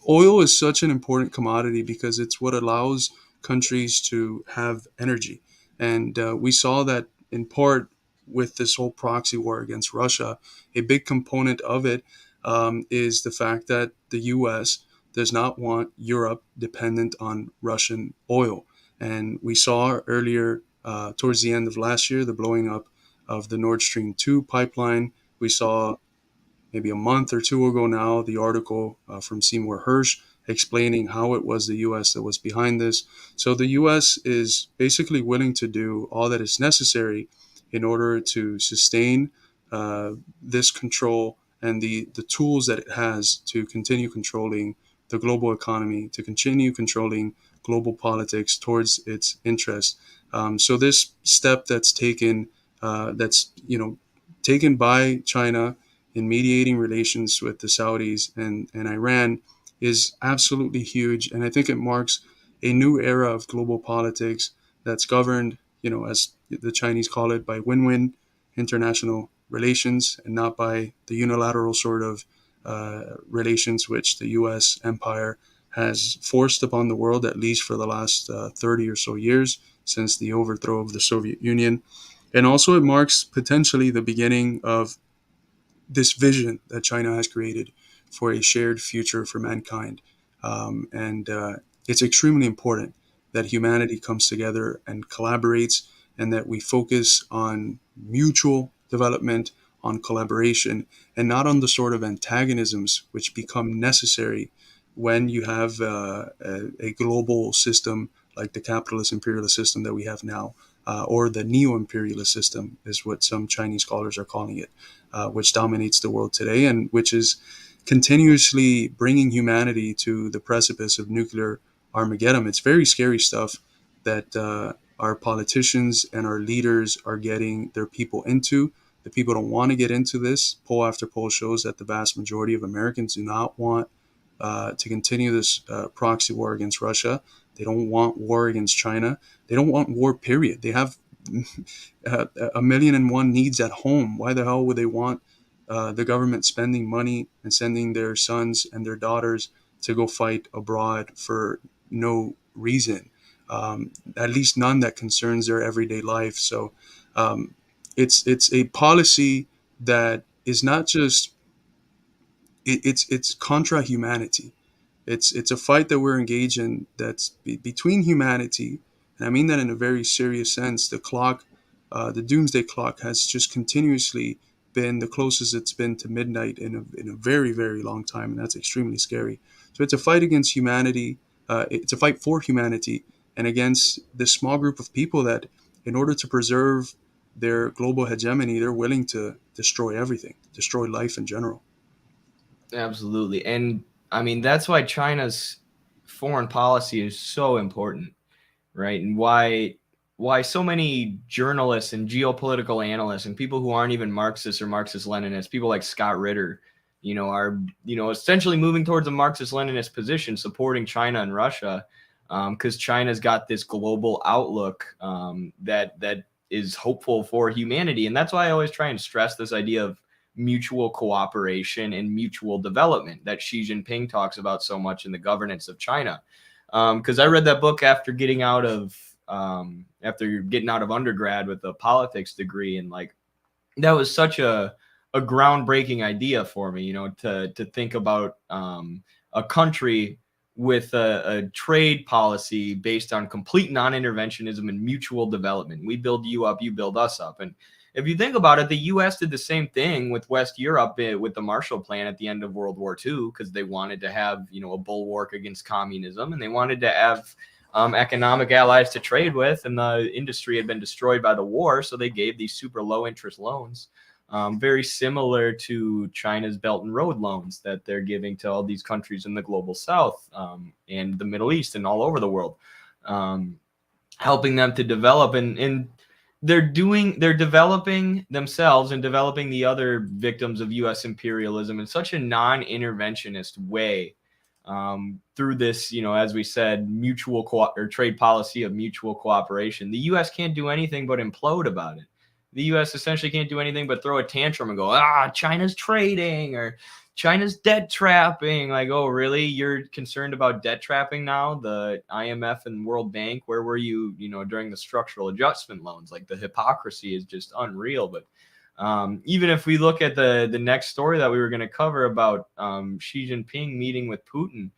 oil is such an important commodity because it's what allows countries to have energy. And we saw that in part with this whole proxy war against Russia. A big component of it is the fact that the US does not want Europe dependent on Russian oil. And we saw earlier, towards the end of last year, the blowing up of the Nord Stream 2 pipeline. We saw maybe a month or two ago now, the article from Seymour Hersh explaining how it was the U.S. that was behind this. So the U.S. is basically willing to do all that is necessary in order to sustain this control and the tools that it has to continue controlling the global economy, to continue controlling global politics towards its interests. So this step that's taken by China in mediating relations with the Saudis and Iran is absolutely huge. And I think it marks a new era of global politics that's governed, as the Chinese call it, by win-win international relations and not by the unilateral sort of relations which the U.S. empire has forced upon the world, at least for the last 30 or so years since the overthrow of the Soviet Union. And also, it marks potentially the beginning of this vision that China has created for a shared future for mankind. And it's extremely important that humanity comes together and collaborates, and that we focus on mutual development, on collaboration, and not on the sort of antagonisms which become necessary when you have a global system like the capitalist imperialist system that we have now, or the neo-imperialist system is what some Chinese scholars are calling it, which dominates the world today and which is continuously bringing humanity to the precipice of nuclear Armageddon. It's very scary stuff that our politicians and our leaders are getting their people into. The people don't want to get into this. Poll after poll shows that the vast majority of Americans do not want to continue this proxy war against Russia. They don't want war against China. They don't want war, period. They have a million and one needs at home. Why the hell would they want the government spending money and sending their sons and their daughters to go fight abroad for no reason? At least none that concerns their everyday life. So it's a policy that is not just it's contra humanity. It's a fight that we're engaged in that's between humanity, and I mean that in a very serious sense. The clock, the doomsday clock, has just continuously been the closest it's been to midnight in a very, very long time, and that's extremely scary. So it's a fight against humanity. It's a fight for humanity and against this small group of people that, in order to preserve their global hegemony, they're willing to destroy everything, destroy life in general. Absolutely. And I mean, that's why China's foreign policy is so important, right? And why so many journalists and geopolitical analysts and people who aren't even Marxists or Marxist-Leninists, people like Scott Ritter, are essentially moving towards a Marxist-Leninist position, supporting China and Russia, because China's got this global outlook that is hopeful for humanity. And that's why I always try and stress this idea of mutual cooperation and mutual development that Xi Jinping talks about so much in The Governance of China. Because I read that book after getting out of undergrad with a politics degree, and like that was such a groundbreaking idea for me, to think about a country with a trade policy based on complete non-interventionism and mutual development. We build you up, you build us up. And if you think about it, the U.S. did the same thing with West Europe with the Marshall Plan at the end of World War II, because they wanted to have, a bulwark against communism, and they wanted to have economic allies to trade with, and the industry had been destroyed by the war, so they gave these super low interest loans, very similar to China's Belt and Road loans that they're giving to all these countries in the global South and the Middle East and all over the world, helping them to develop. And they're developing themselves and developing the other victims of U.S. imperialism in such a non-interventionist way, through this, as we said, trade policy of mutual cooperation. The U.S. can't do anything but implode about it. The U.S. essentially can't do anything but throw a tantrum and go, China's trading, or China's debt trapping. Like, oh, really? You're concerned about debt trapping now? The IMF and World Bank, where were you, during the structural adjustment loans? Like, the hypocrisy is just unreal. But even if we look at the next story that we were going to cover about Xi Jinping meeting with Putin,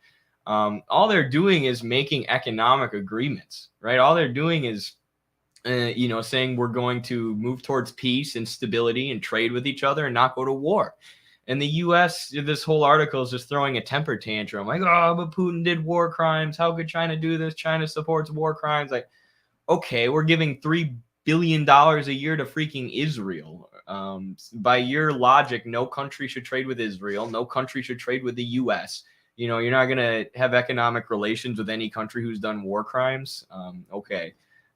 all they're doing is making economic agreements, right? All they're doing is saying we're going to move towards peace and stability and trade with each other and not go to war. And the U.S., this whole article is just throwing a temper tantrum, like, oh, but Putin did war crimes. How could China do this? China supports war crimes. Like, okay, we're giving $3 billion a year to freaking Israel. By your logic, no country should trade with Israel. No country should trade with the U.S. You're not going to have economic relations with any country who's done war crimes. Okay,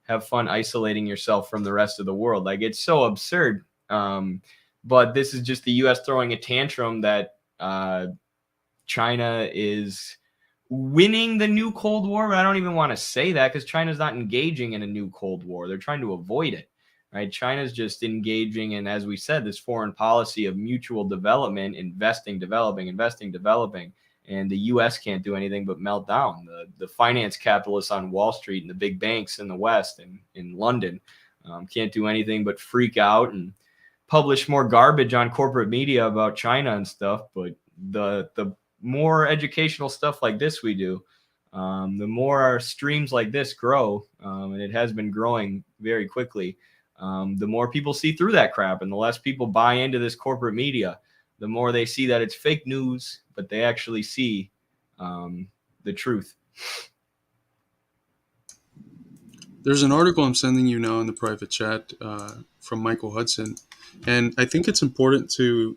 have fun isolating yourself from the rest of the world. Like, it's so absurd. But this is just the U.S. throwing a tantrum that China is winning the new Cold War. But I don't even want to say that, because China's not engaging in a new Cold War. They're trying to avoid it, right? China's just engaging in, as we said, this foreign policy of mutual development, investing, developing, investing, developing. And the U.S. can't do anything but melt down. The finance capitalists on Wall Street and the big banks in the West and in London can't do anything but freak out and publish more garbage on corporate media about China and stuff. But the more educational stuff like this we do, the more our streams like this grow, and it has been growing very quickly, the more people see through that crap, and the less people buy into this corporate media, the more they see that it's fake news, but they actually see the truth. There's an article I'm sending you now in the private chat from Michael Hudson, and I think it's important to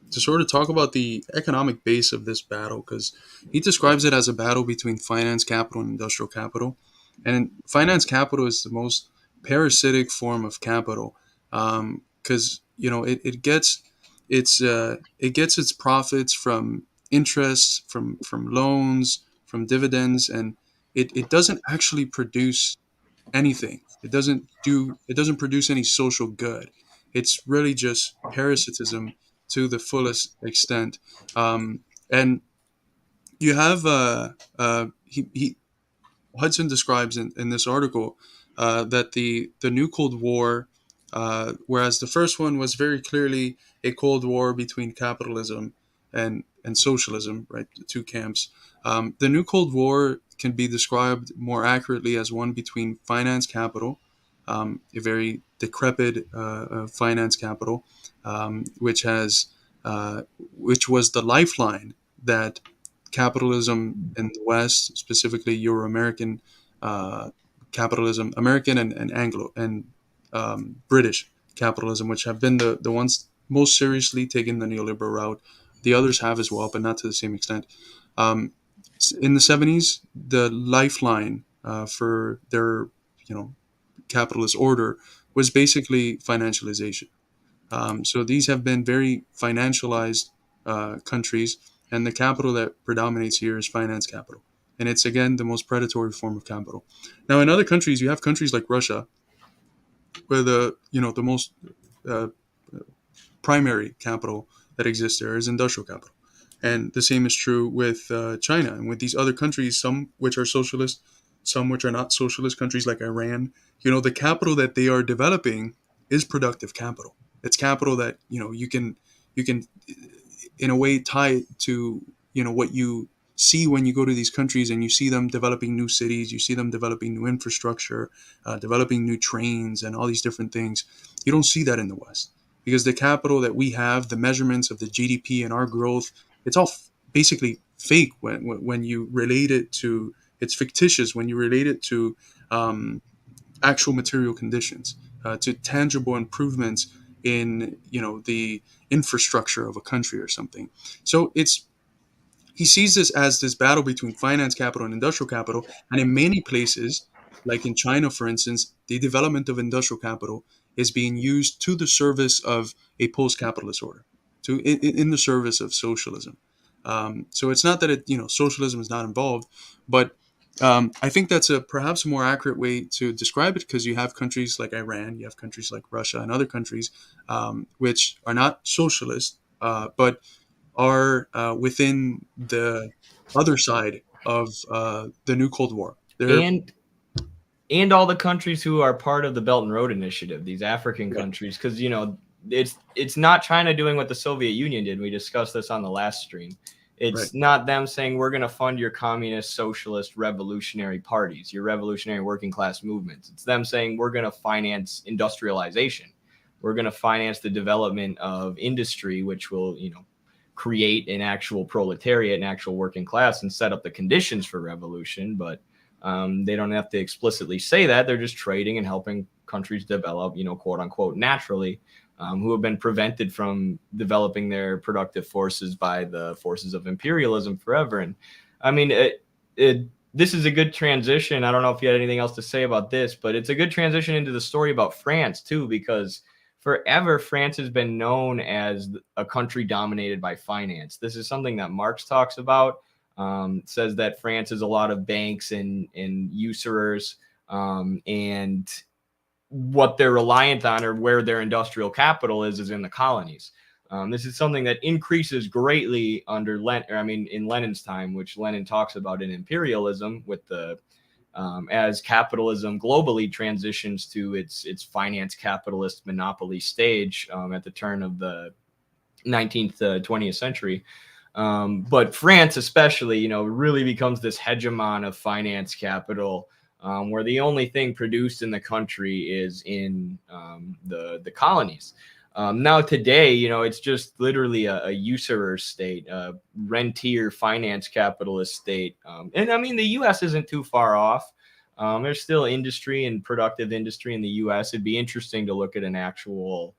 sort of talk about the economic base of this battle, because he describes it as a battle between finance capital and industrial capital. And finance capital is the most parasitic form of capital, because it gets its profits from interest, from loans, from dividends, and it doesn't actually produce anything. It doesn't produce any social good. It's really just parasitism to the fullest extent. And you have Hudson describes in this article that the new Cold War, whereas the first one was very clearly a Cold War between capitalism and socialism, right, the two camps. The new Cold War can be described more accurately as one between finance capital, a very decrepit finance capital, which was the lifeline that capitalism in the West, specifically Euro-American capitalism, American and Anglo and British capitalism, which have been the ones most seriously taking the neoliberal route. The others have as well, but not to the same extent. In the 70s, the lifeline for their capitalist order was basically financialization. So these have been very financialized countries, and the capital that predominates here is finance capital. And it's, again, the most predatory form of capital. Now, in other countries, you have countries like Russia, where the most primary capital that exists there is industrial capital. And the same is true with China and with these other countries, some which are socialist, some which are not socialist, countries like Iran. The capital that they are developing is productive capital. It's capital that you can in a way tie it to what you see when you go to these countries and you see them developing new cities, you see them developing new infrastructure, developing new trains and all these different things. You don't see that in the West, because the capital that we have, the measurements of the GDP and our growth, it's all basically fake when you relate it to, it's fictitious when you relate it to actual material conditions, to tangible improvements in the infrastructure of a country or something. So he sees this as this battle between finance capital and industrial capital, and in many places, like in China, for instance, the development of industrial capital is being used to the service of a post-capitalist order, in the service of socialism. So it's not that socialism is not involved, but I think that's a perhaps more accurate way to describe it, because you have countries like Iran, you have countries like Russia and other countries which are not socialist, but are within the other side of the new Cold War. They're and and all the countries who are part of the Belt and Road Initiative, these African right, countries, because it's not China doing what the Soviet Union did. We discussed this on the last stream. right, It's not them saying we're going to fund your communist, socialist, revolutionary parties, your revolutionary working class movements. It's them saying we're going to finance industrialization. We're going to finance the development of industry, which will, create an actual proletariat, an actual working class, and set up the conditions for revolution. But they don't have to explicitly say that. They're just trading and helping countries develop, quote unquote, naturally, who have been prevented from developing their productive forces by the forces of imperialism forever. And I mean, this is a good transition. I don't know if you had anything else to say about this, but it's a good transition into the story about France, too, because forever France has been known as a country dominated by finance. This is something that Marx talks about. Says that France is a lot of banks and usurers, and what they're reliant on or where their industrial capital is in the colonies. This is something that increases greatly under in Lenin's time, which Lenin talks about in Imperialism, with the as capitalism globally transitions to its finance capitalist monopoly stage at the turn of the 19th 20th century. But France, especially, really becomes this hegemon of finance capital, where the only thing produced in the country is in the colonies. Now today, it's just literally a usurer state, a rentier finance capitalist state. And I mean, the U.S. isn't too far off. There's still industry and productive industry in the U.S. It'd be interesting to look at an actual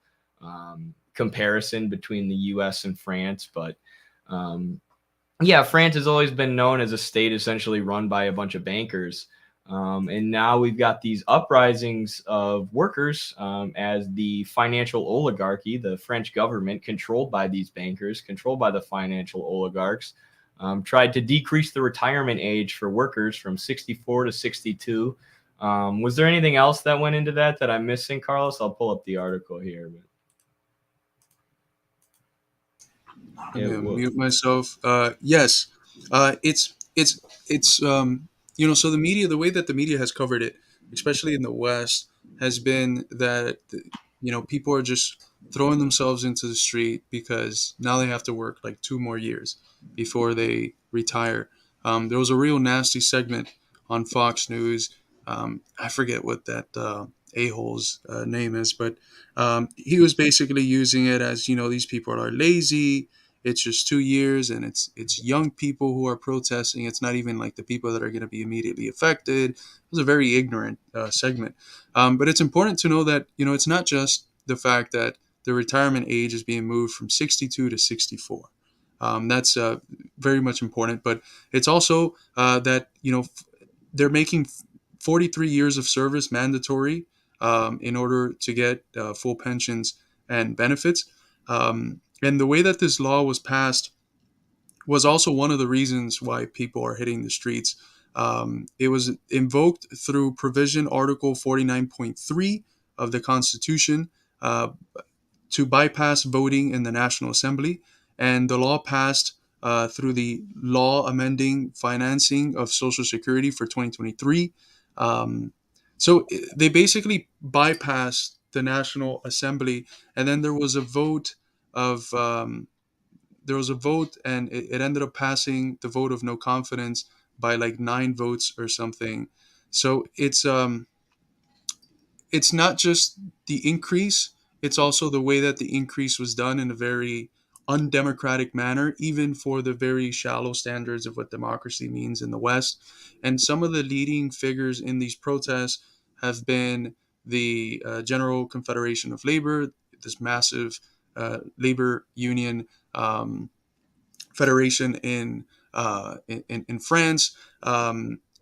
comparison between the U.S. and France, but um, yeah, France has always been known as a state essentially run by a bunch of bankers. And now we've got these uprisings of workers as the financial oligarchy, the French government, controlled by these bankers, controlled by the financial oligarchs, tried to decrease the retirement age for workers from 64 to 62. Was there anything else that went into that I'm missing, Carlos? I'll pull up the article here. But I'm it gonna will. mute myself. Yes, it's so the media, the way that the media has covered it, especially in the West, has been that people are just throwing themselves into the street because now they have to work like 2 more years before they retire. There was a real nasty segment on Fox News. I forget what that a-hole's name is, but he was basically using it as, these people are lazy. It's just 2 years, and it's young people who are protesting. It's not even like the people that are going to be immediately affected. It was a very ignorant segment, but it's important to know that it's not just the fact that the retirement age is being moved from 62 to 64. That's very much important, but it's also that they're making 43 years of service mandatory in order to get full pensions and benefits. And the way that this law was passed was also one of the reasons why people are hitting the streets. It was invoked through provision Article 49.3 of the Constitution uh, to bypass voting in the National Assembly. And the law passed through the law amending financing of Social Security for 2023. Um, so they basically bypassed the National Assembly, and then of there was a vote, and it ended up passing the vote of no confidence by like 9 votes or something. So it's not just the increase, it's also the way that the increase was done in a very undemocratic manner, even for the very shallow standards of what democracy means in the West. And some of the leading figures in these protests have been the General Confederation of Labor, this massive labor union federation in France.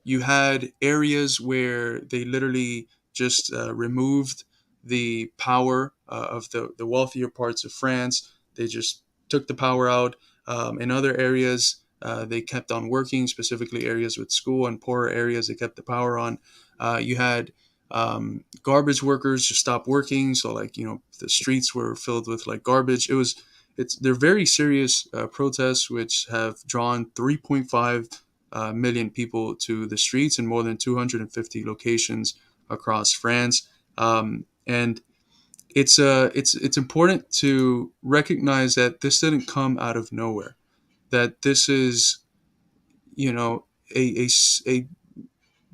You had areas where they literally just removed the power of the wealthier parts of France. They just took the power out. In other areas, they kept on working, specifically areas with school, and poorer areas they kept the power on. You had garbage workers just stopped working, so like the streets were filled with like garbage. they're very serious protests which have drawn 3.5 million people to the streets in more than 250 locations across France. And it's important to recognize that this didn't come out of nowhere. That this is, you know, a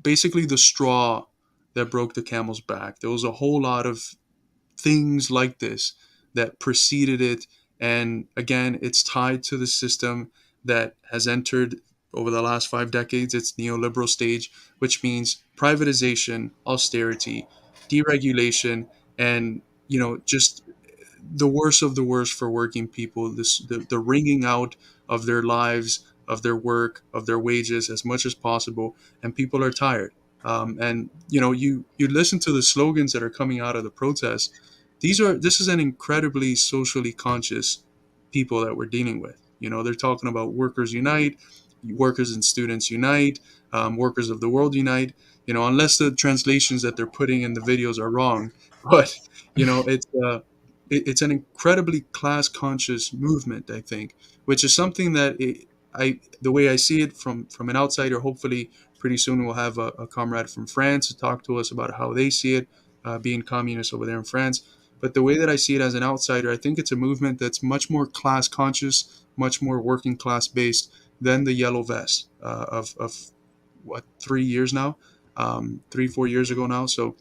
basically the straw that broke the camel's back. There was a whole lot of things like this that preceded it. And again, it's tied to the system that has entered over the last 5 decades its neoliberal stage, which means privatization, austerity, deregulation, and just the worst of the worst for working people. The wringing out of their lives, of their work, of their wages as much as possible, and people are tired. And you listen to the slogans that are coming out of the protests. This is an incredibly socially conscious people that we're dealing with. They're talking about workers unite, workers and students unite, workers of the world unite. Unless the translations that they're putting in the videos are wrong, but it's an incredibly class conscious movement, I think, which is something that the way I see it from an outsider. Hopefully, pretty soon we'll have a comrade from France to talk to us about how they see it, being communist over there in France. But the way that I see it as an outsider, I think it's a movement that's much more class conscious, much more working class based than the yellow vest of what 3 years now, 3 4 years ago now. So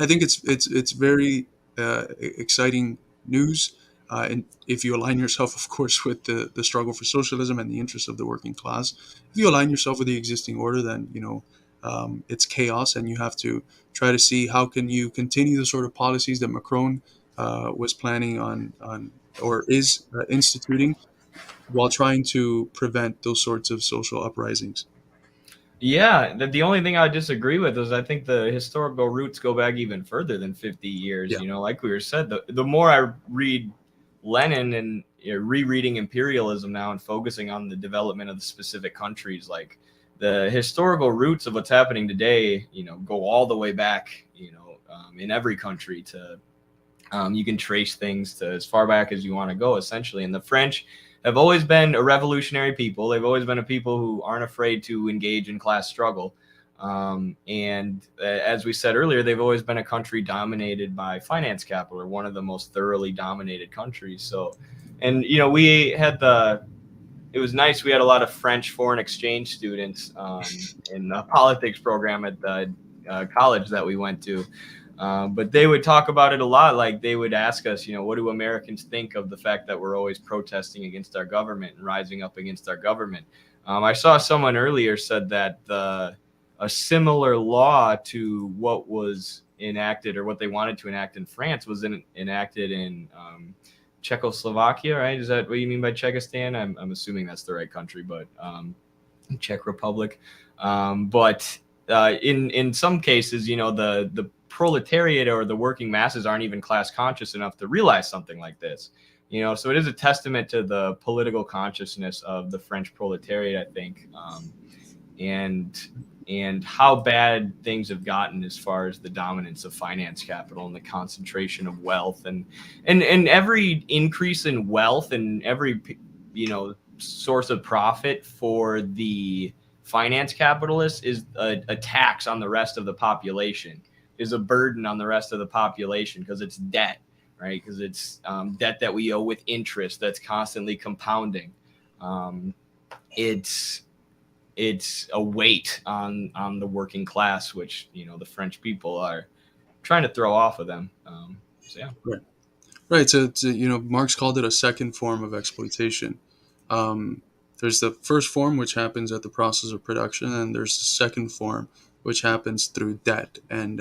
I think it's very exciting news, and if you align yourself, of course, with the struggle for socialism and the interests of the working class. If you align yourself with the existing order, then it's chaos, and you have to try to see how can you continue the sort of policies that Macron was planning on or is instituting, while trying to prevent those sorts of social uprisings. Yeah, the only thing I disagree with is I think the historical roots go back even further than 50 years. Yeah, Like we were said, the more I read Lenin and rereading imperialism now and focusing on the development of the specific countries, like the historical roots of what's happening today, go all the way back, in every country to you can trace things to as far back as you want to go, essentially. And the French have always been a revolutionary people. They've always been a people who aren't afraid to engage in class struggle. And as we said earlier, they've always been a country dominated by finance capital, or one of the most thoroughly dominated countries. So, and it was nice. We had a lot of French foreign exchange students in the politics program at the college that we went to. But they would talk about it a lot. Like they would ask us, what do Americans think of the fact that we're always protesting against our government and rising up against our government? I saw someone earlier said that a similar law to what was enacted or what they wanted to enact in France was enacted in Czechoslovakia, right? Is that what you mean by Czechostan? I'm assuming that's the right country, but Czech Republic. But in some cases, the proletariat or the working masses aren't even class conscious enough to realize something like this. So it is a testament to the political consciousness of the French proletariat, I think, and how bad things have gotten as far as the dominance of finance capital and the concentration of wealth, and every increase in wealth and every source of profit for the finance capitalists is a tax on the rest of the population, is a burden on the rest of the population, because it's debt, right? Because it's debt that we owe with interest that's constantly compounding. It's a weight on the working class, which the French people are trying to throw off of them. So yeah. right. So Marx called it a second form of exploitation. There's the first form, which happens at the process of production, and there's the second form, which happens through debt. And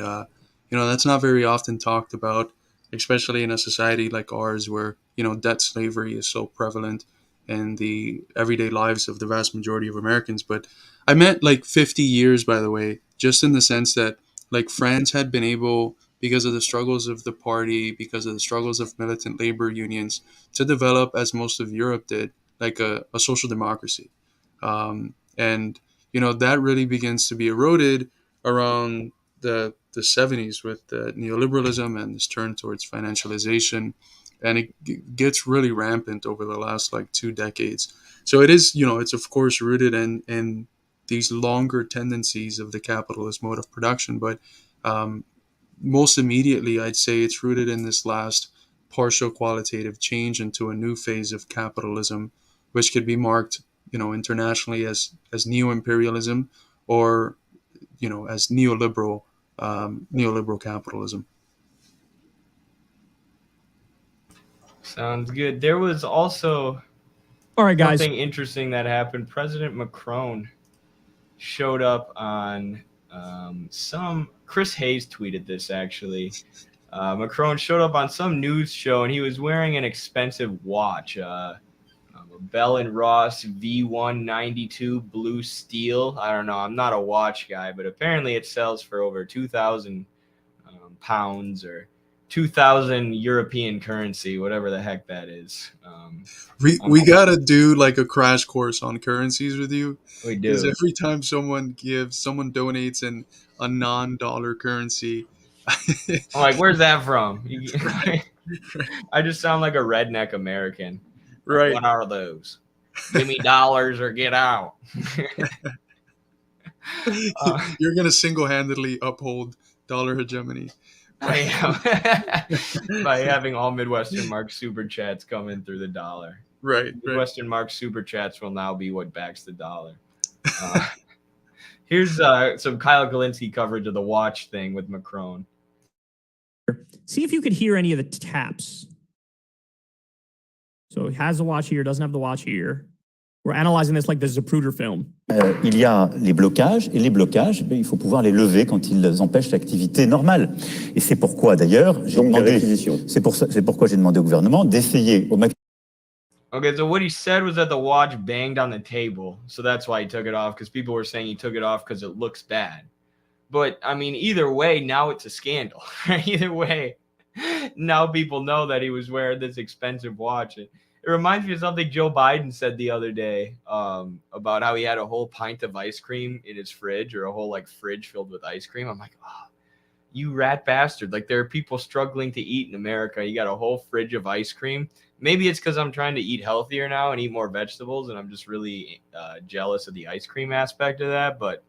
that's not very often talked about, especially in a society like ours, where debt slavery is so prevalent in the everyday lives of the vast majority of Americans. But I meant like 50 years, by the way, just in the sense that like France had been able, because of the struggles of the party, because of the struggles of militant labor unions, to develop, as most of Europe did, like a social democracy. And that really begins to be eroded around the 70s with the neoliberalism and this turn towards financialization, and it gets really rampant over the last like 2 decades. So it is, it's of course rooted in these longer tendencies of the capitalist mode of production, but um, most immediately, I'd say it's rooted in this last partial qualitative change into a new phase of capitalism, which could be marked, internationally as neo-imperialism, or as neoliberal capitalism. Sounds good. There was also All right, guys. something interesting that happened. President Macron showed up on some. Chris Hayes tweeted this actually. Macron showed up on some news show and he was wearing an expensive watch, a Bell and Ross V192 blue steel. I don't know. I'm not a watch guy, but apparently it sells for over 2,000 pounds or 2,000 European currency, whatever the heck that is. We gotta do like a crash course on currencies with you, We because do. every time someone donates in a non-dollar currency. I'm like, where's that from? Right, I just sound like a redneck American. Like, right. what are those? Give me dollars or get out. You're gonna single-handedly uphold dollar hegemony. I am. By having all Midwestern Mark super chats come in through the dollar. Right. Midwestern Mark super chats will now be what backs the dollar. Here's some Kyle Galinsky coverage of the watch thing with Macron. See if you could hear any of the taps. So he has the watch here, doesn't have the watch here. We're analyzing this like the Zapruder film. Il y a les blocages, et les blocages, il faut pouvoir les lever quand ils empêchent l'activité normale. Et c'est pourquoi d'ailleurs j'ai demandé, c'est pourquoi j'ai demandé au gouvernement d'essayer au maximum. Okay, so what he said was that the watch banged on the table, so that's why he took it off, because people were saying he took it off because it looks bad. But, I mean, either way, now it's a scandal. Either way, now people know that he was wearing this expensive watch. It reminds me of something Joe Biden said the other day about how he had a whole pint of ice cream in his fridge, or a whole, like, fridge filled with ice cream. I'm like, oh, you rat bastard. Like, there are people struggling to eat in America. You got a whole fridge of ice cream. Maybe it's because I'm trying to eat healthier now and eat more vegetables, and I'm just really jealous of the ice cream aspect of that. But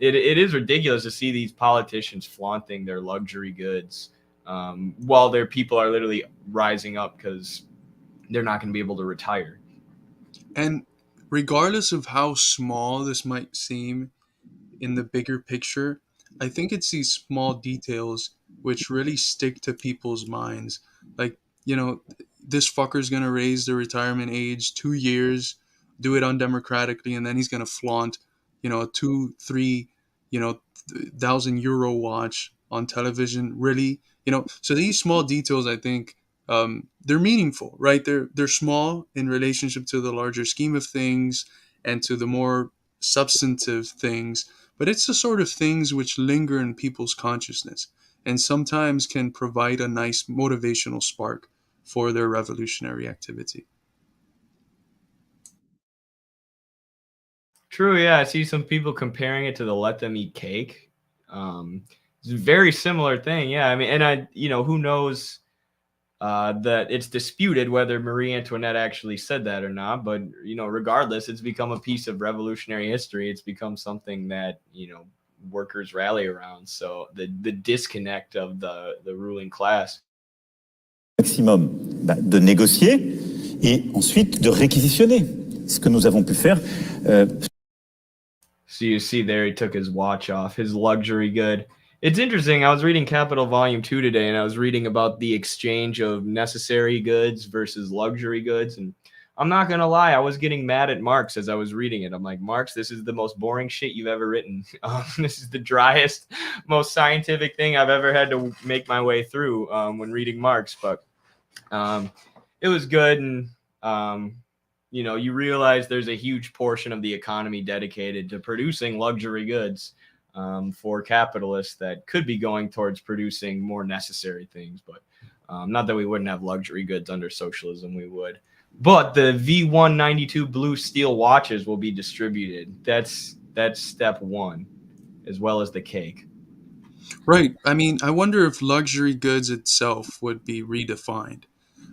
it is ridiculous to see these politicians flaunting their luxury goods while their people are literally rising up because they're not going to be able to retire. And regardless of how small this might seem in the bigger picture, I think it's these small details which really stick to people's minds. Like, this fucker's gonna raise the retirement age 2 years, do it undemocratically, and then he's gonna flaunt, a 2, 3, €1,000 watch on television. Really, So these small details, I think, they're meaningful, right? They're small in relationship to the larger scheme of things and to the more substantive things, but it's the sort of things which linger in people's consciousness and sometimes can provide a nice motivational spark for their revolutionary activity. True, yeah. I see some people comparing it to the Let Them Eat Cake. It's a very similar thing, yeah. I mean, and who knows that it's disputed whether Marie Antoinette actually said that or not. But regardless, it's become a piece of revolutionary history. It's become something that workers rally around. So the disconnect of the ruling class. Maximum de négocier et ensuite de réquisitionner. Ce que nous avons pu faire. So you see there, he took his watch off, his luxury good. It's interesting. I was reading Capital Volume 2 today, and I was reading about the exchange of necessary goods versus luxury goods. And I'm not going to lie, I was getting mad at Marx as I was reading it. I'm like, Marx, this is the most boring shit you've ever written. This is the driest, most scientific thing I've ever had to make my way through when reading Marx. But it was good. And, you realize there's a huge portion of the economy dedicated to producing luxury goods for capitalists that could be going towards producing more necessary things. But not that we wouldn't have luxury goods under socialism, we would. But the V192 blue steel watches will be distributed. That's step one, as well as the cake. Right. I mean, I wonder if luxury goods itself would be redefined.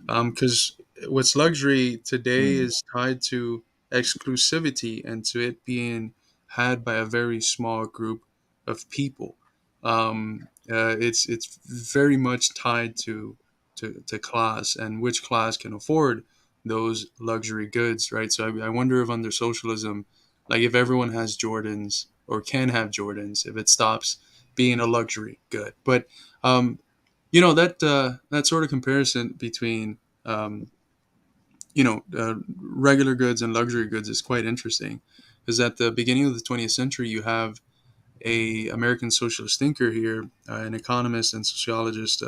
Because what's luxury today is tied to exclusivity and to it being had by a very small group of people. It's very much tied to class and which class can afford those luxury goods, right? So I wonder if under socialism, like if everyone has Jordans or can have Jordans, if it stops being a luxury good. But that sort of comparison between um, regular goods and luxury goods is quite interesting, because at the beginning of the 20th century, you have a American socialist thinker here, an economist and sociologist,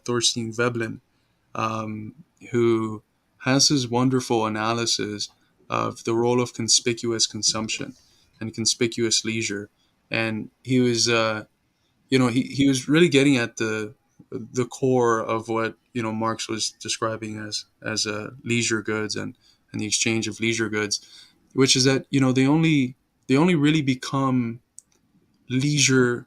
Thorstein Veblen, um, who has his wonderful analysis of the role of conspicuous consumption and conspicuous leisure. And he was, he was really getting at the core of what Marx was describing as leisure goods and the exchange of leisure goods, which is that they only really become leisure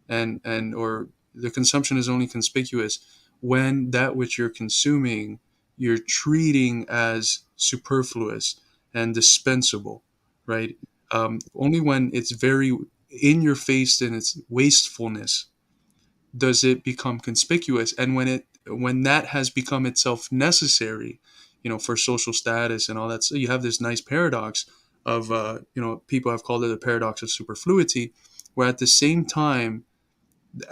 and or the consumption is only conspicuous when that which you're consuming you're treating as superfluous and dispensable, right? Only when it's very in your face in its wastefulness does it become conspicuous, and when that has become itself necessary, for social status and all that. So you have this nice paradox of people have called it a paradox of superfluity, where at the same time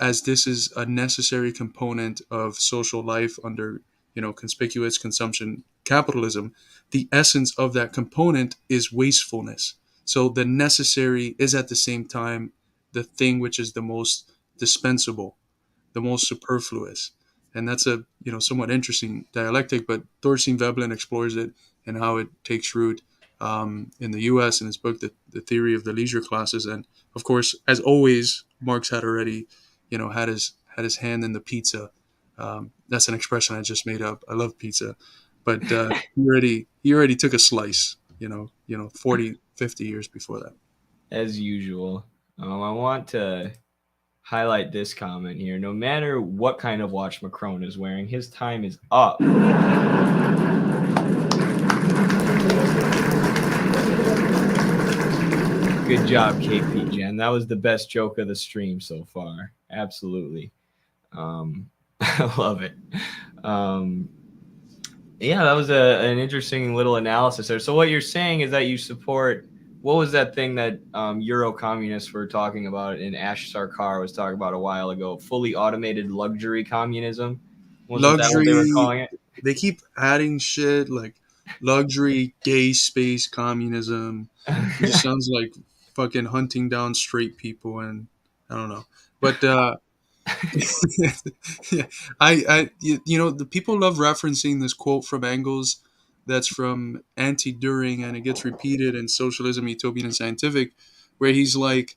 as this is a necessary component of social life under conspicuous consumption capitalism, the essence of that component is wastefulness. So the necessary is at the same time the thing which is the most dispensable, the most superfluous. And that's a somewhat interesting dialectic, but Thorstein Veblen explores it and how it takes root in the U.S. in his book, the Theory of the Leisure Classes. And of course, as always, Marx had already had his hand in the pizza. That's an expression I just made up. I love pizza, but he already took a slice. 40, 50 years before that. As usual. I want to highlight this comment here. No matter what kind of watch Macron is wearing, his time is up. Good job, KP Jen. That was the best joke of the stream so far. Absolutely. I love it. Yeah, that was an interesting little analysis there. So what you're saying is that you support, what was that thing that Euro communists were talking about and Ash Sarkar was talking about a while ago? Fully automated luxury communism? Wasn't that what they were calling it? They keep adding shit like luxury gay space communism. It just sounds like fucking hunting down straight people, and I don't know. But yeah, the people love referencing this quote from Engels that's from Anti-Düring, and it gets repeated in Socialism, Utopian, and Scientific, where he's like,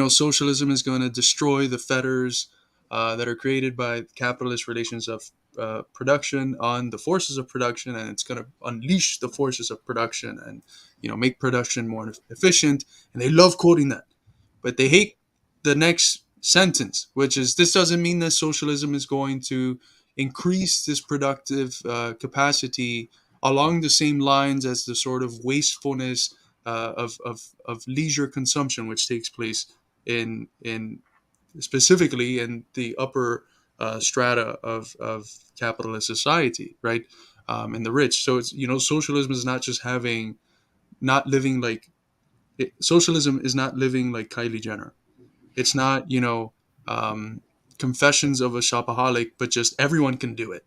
socialism is going to destroy the fetters that are created by capitalist relations of production on the forces of production, and it's going to unleash the forces of production and make production more efficient. And they love quoting that, but they hate the next sentence, which is, this doesn't mean that socialism is going to increase this productive capacity along the same lines as the sort of wastefulness of leisure consumption, which takes place in specifically in the upper strata of capitalist society, right? And the rich. So it's socialism is not just not living like socialism is not living like Kylie Jenner. It's not Confessions of a Shopaholic, but just everyone can do it.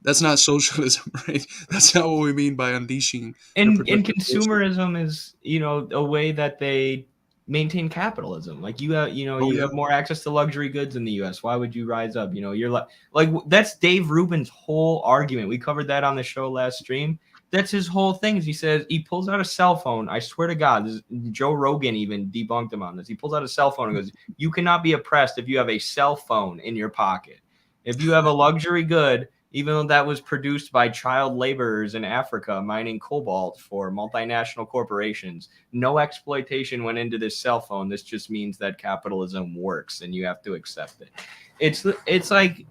That's not socialism, right? That's not what we mean by unleashing. And consumerism is, a way that they maintain capitalism. Like you have more access to luxury goods in the U.S. Why would you rise up? You're like that's Dave Rubin's whole argument. We covered that on the show last stream. That's his whole thing. Is he says he pulls out a cell phone. I swear to God, Joe Rogan even debunked him on this. He pulls out a cell phone and goes, "You cannot be oppressed if you have a cell phone in your pocket. If you have a luxury good." Even though that was produced by child laborers in Africa mining cobalt for multinational corporations, no exploitation went into this cell phone. This just means that capitalism works and you have to accept it. It's like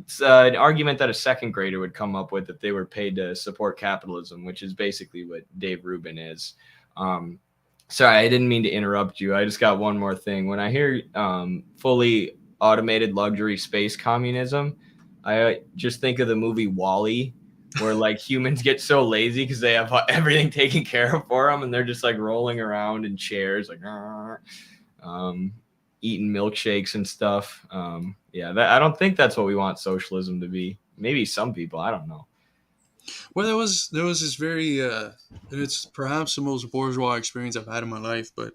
it's an argument that a second grader would come up with if they were paid to support capitalism, which is basically what Dave Rubin is. Sorry, I didn't mean to interrupt you. I just got one more thing. When I hear fully automated luxury space communism, I just think of the movie WALL-E, where like humans get so lazy because they have everything taken care of for them, and they're just like rolling around in chairs, like eating milkshakes and stuff. I don't think that's what we want socialism to be. Maybe some people, I don't know. Well, there was this very it's perhaps the most bourgeois experience I've had in my life. But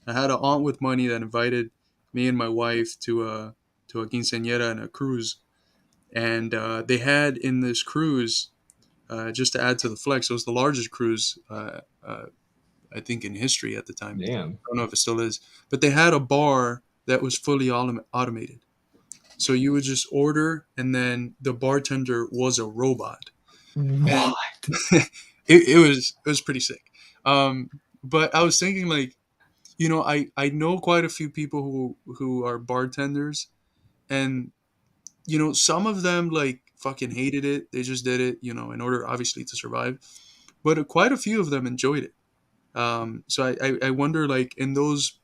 I had an aunt with money that invited me and my wife to a quinceañera and a cruise, and they had in this cruise, just to add to the flex, it was the largest cruise I think in history at the time. Damn. I don't know if it still is, but they had a bar that was fully automated. So you would just order, and then the bartender was a robot. What? it was pretty sick. But I was thinking, like, you know, I know quite a few people who are bartenders, and you know, some of them like fucking hated it. They just did it, you know, in order obviously to survive. But quite a few of them enjoyed it. So I wonder, like, in those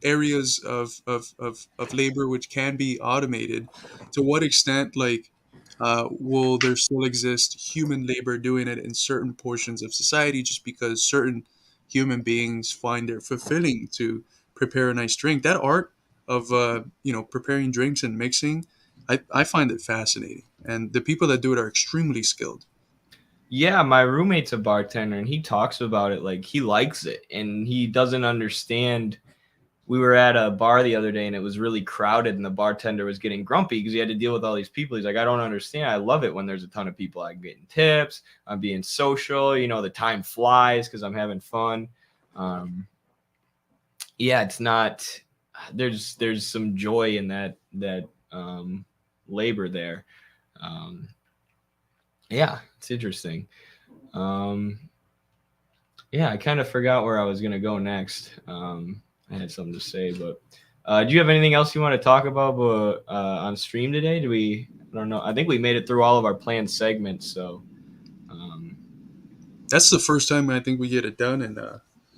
areas of labor which can be automated, to what extent, like, will there still exist human labor doing it in certain portions of society, just because certain human beings find it fulfilling to prepare a nice drink? That art of you know, preparing drinks and mixing, I find it fascinating, and the people that do it are extremely skilled. Yeah, my roommate's a bartender, and he talks about it like he likes it, and he doesn't understand. We were at a bar the other day, and it was really crowded, and the bartender was getting grumpy because he had to deal with all these people. He's like, I don't understand. I love it when there's a ton of people. I'm getting tips. I'm being social. You know, the time flies because I'm having fun. It's not. There's some joy in that labor there. It's interesting. I kind of forgot where I was gonna go next. I had something to say, but do you have anything else you want to talk about on stream today? I don't know. I think we made it through all of our planned segments, so That's the first time I think we get it done in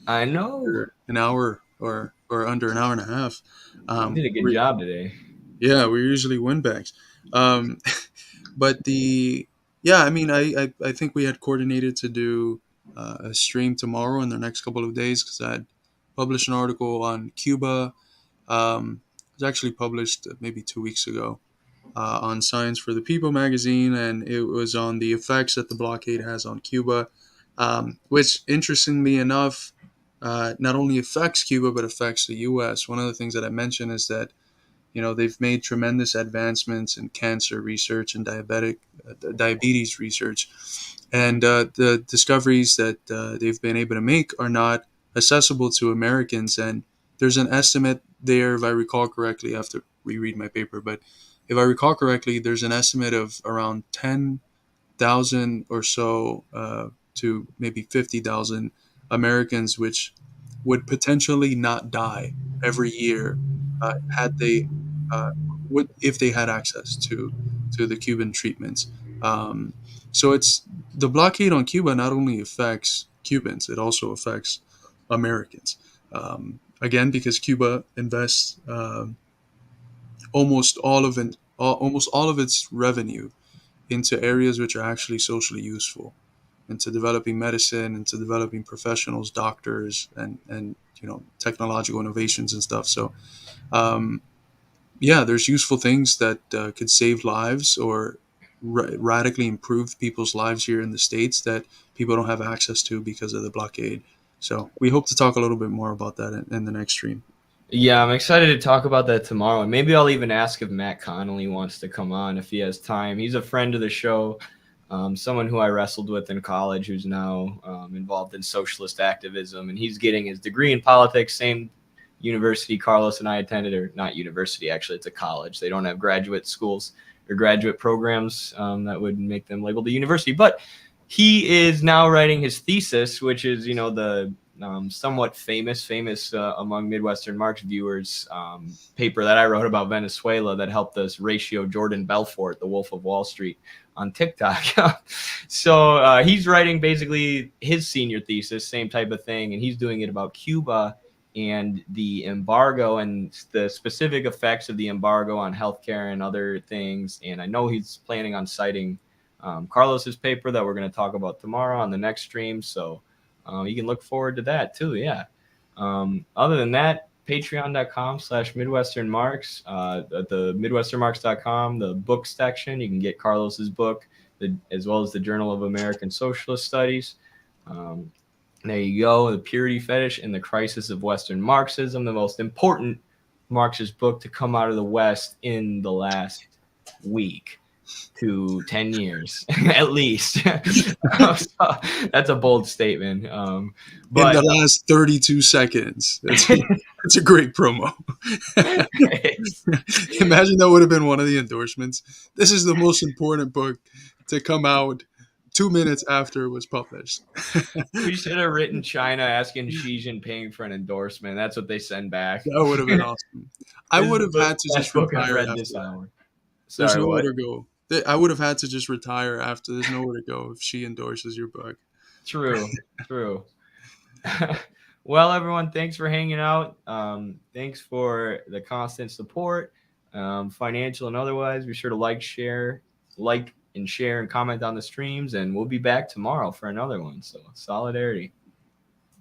I know an hour or under an hour and a half. you did a good job today. Yeah, we're usually windbags. But I mean, I think we had coordinated to do a stream tomorrow in the next couple of days, because I had published an article on Cuba. It was actually published maybe 2 weeks ago on Science for the People magazine, and it was on the effects that the blockade has on Cuba, which, interestingly enough, not only affects Cuba but affects the U.S. One of the things that I mentioned is that, you know, they've made tremendous advancements in cancer research and diabetes research, and the discoveries that they've been able to make are not accessible to Americans. And there's an estimate there, if I recall correctly, I have to reread my paper, but if I recall correctly, there's an estimate of around 10,000 or so to maybe 50,000 Americans which would potentially not die every year had they if they had access to the Cuban treatments. So it's the blockade on Cuba not only affects Cubans, it also affects Americans. Again, because Cuba invests almost all of its revenue into areas which are actually socially useful, into developing medicine, into developing professionals, doctors, and you know, technological innovations and stuff. So there's useful things that could save lives or radically improve people's lives here in the States that people don't have access to because of the blockade. So we hope to talk a little bit more about that in the next stream. Yeah, I'm excited to talk about that tomorrow. And maybe I'll even ask if Matt Connolly wants to come on if he has time. He's a friend of the show, someone who I wrestled with in college, who's now involved in socialist activism. And he's getting his degree in politics, same university Carlos and I attended, or not university, actually, it's a college. They don't have graduate schools or graduate programs that would make them labeled a university. But he is now writing his thesis, which is, you know, the somewhat famous among Midwestern Marks viewers, paper that I wrote about Venezuela that helped us ratio Jordan Belfort, the Wolf of Wall Street, on TikTok. So he's writing basically his senior thesis, same type of thing, and he's doing it about Cuba and the embargo and the specific effects of the embargo on healthcare and other things. And I know he's planning on citing Carlos's paper that we're going to talk about tomorrow on the next stream. So you can look forward to that too. Yeah. Other than that, patreon.com/MidwesternMarks, at the MidwesternMarks.com, the book section, you can get Carlos's book, as well as the Journal of American Socialist Studies. There you go. The Purity Fetish and the Crisis of Western Marxism, the most important Marxist book to come out of the West in the last week to 10 years, at least. So, that's a bold statement. But in the last 32 seconds. That's a great promo. Imagine that would have been one of the endorsements. This is the most important book to come out 2 minutes after it was published. We should have written China asking Xi Jinping for an endorsement. That's what they send back. That would have been awesome. I would have had to just retire after this hour. There's Sorry, nowhere to go. I would have had to just retire after. There's nowhere to go if she endorses your book. True. Well, everyone, thanks for hanging out. Thanks for the constant support, financial and otherwise. Be sure to like and share and comment on the streams, and we'll be back tomorrow for another one. So solidarity.